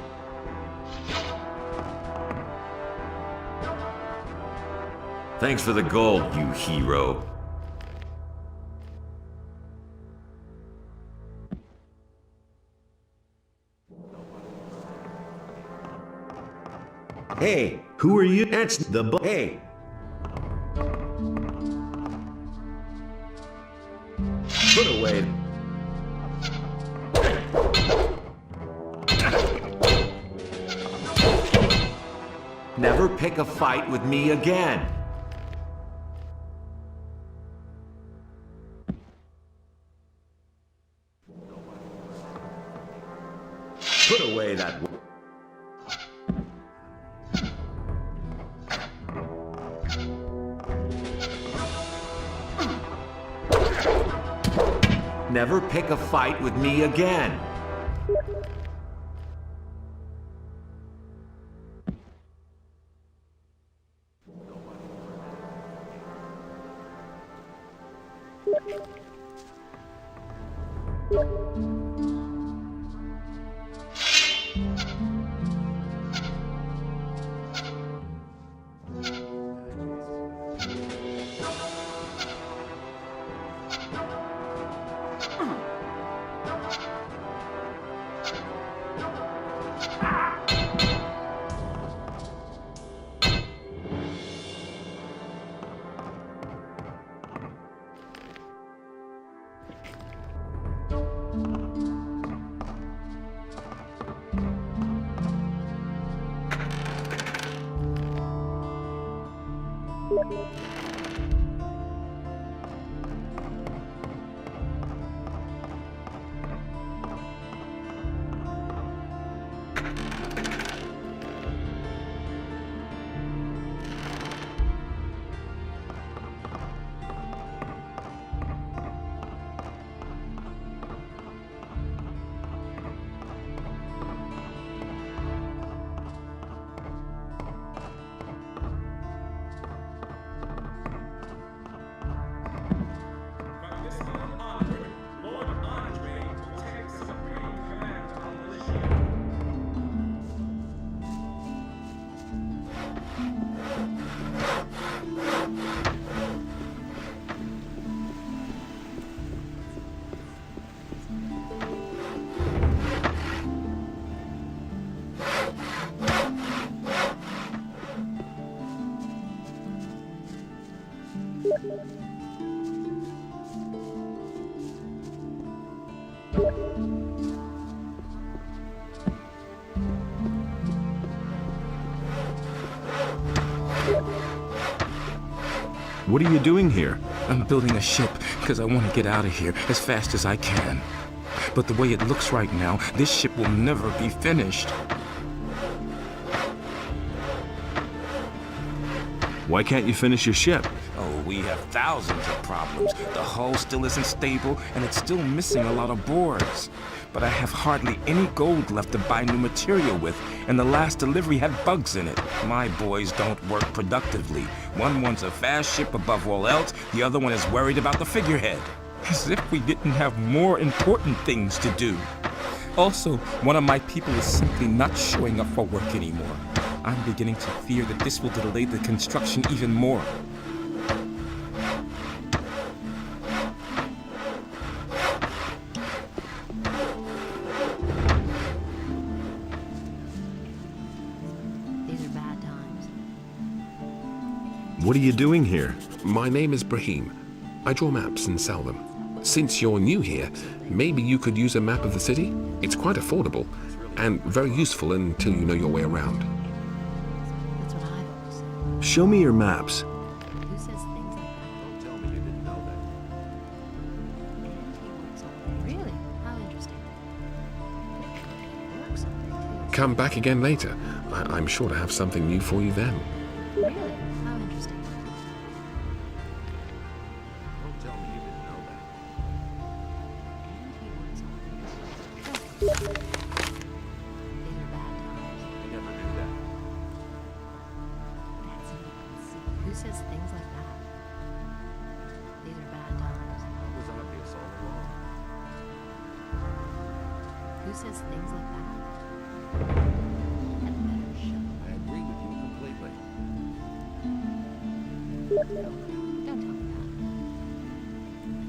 [SPEAKER 11] Thanks for the gold, you hero.
[SPEAKER 7] Hey, who are you? That's the Hey. Put away.
[SPEAKER 11] Never pick a fight with me again.
[SPEAKER 7] Put away that.
[SPEAKER 11] Never pick a fight with me again.
[SPEAKER 5] What are you doing here?
[SPEAKER 18] I'm building a ship because I want to get out of here as fast as I can. But the way it looks right now, this ship will never be finished.
[SPEAKER 5] Why can't you finish your ship?
[SPEAKER 18] Oh, we have thousands of problems. The hull still isn't stable, and it's still missing a lot of boards. But I have hardly any gold left to buy new material with, and the last delivery had bugs in it. My boys don't work productively. One wants a fast ship above all else, the other one is worried about the figurehead. As if we didn't have more important things to do. Also, one of my people is simply not showing up for work anymore. I'm beginning to fear that this will delay the construction even more.
[SPEAKER 6] These are bad times.
[SPEAKER 5] What are you doing here?
[SPEAKER 13] My name is Brahim. I draw maps and sell them. Since you're new here, maybe you could use a map of the city? It's quite affordable and very useful until you know your way around.
[SPEAKER 6] That's what I've always said.
[SPEAKER 5] Show me your maps.
[SPEAKER 6] Who says things like that?
[SPEAKER 1] Don't tell me you didn't know that.
[SPEAKER 6] And he works all day. Really? How interesting. He works all day, too.
[SPEAKER 13] Come back again later. I'm sure to have something new for you then.
[SPEAKER 6] Really? How interesting.
[SPEAKER 1] Don't tell me you didn't know that.
[SPEAKER 6] And he works all day. These are bad times.
[SPEAKER 1] I never knew that.
[SPEAKER 6] That's neat. Who says things like that? These are bad times.
[SPEAKER 1] I was obvious all along.
[SPEAKER 6] Who
[SPEAKER 15] Who says things like that?
[SPEAKER 1] I agree with you completely.
[SPEAKER 15] Don't tell me that.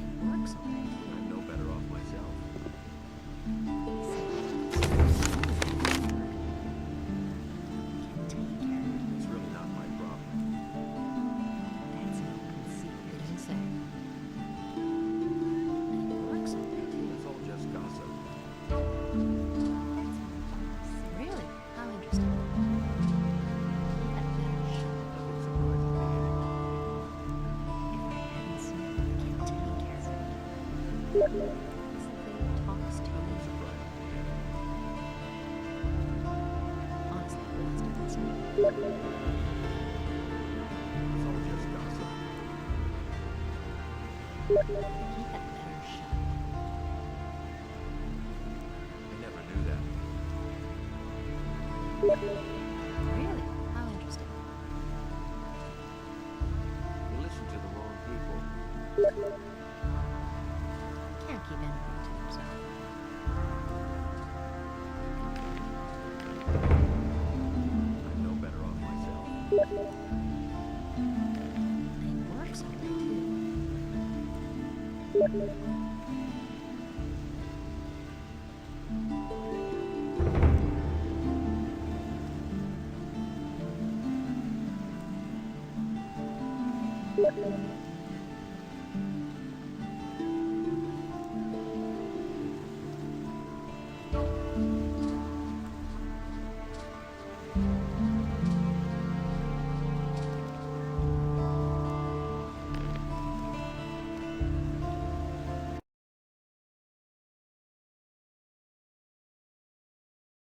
[SPEAKER 15] It works already.
[SPEAKER 1] I'm no better off myself. It's really not my problem.
[SPEAKER 15] That's no conceit. It didn't say. It works already.
[SPEAKER 1] It's all just gossip.
[SPEAKER 15] Really? How interesting. You had better shut up.
[SPEAKER 1] Nothing surprises me anymore.
[SPEAKER 15] If I hadn't seen it, I can't take care of it. Simply talks to you.
[SPEAKER 1] Nothing surprises me anymore.
[SPEAKER 15] Honestly, it doesn't.
[SPEAKER 1] It's all just gossip.
[SPEAKER 15] You had better shut up.
[SPEAKER 1] I never knew that.
[SPEAKER 15] Really? How interesting.
[SPEAKER 1] You listen to the wrong people.
[SPEAKER 15] Can't keep anything to himself.
[SPEAKER 1] I'm no better off myself.
[SPEAKER 15] It works already too.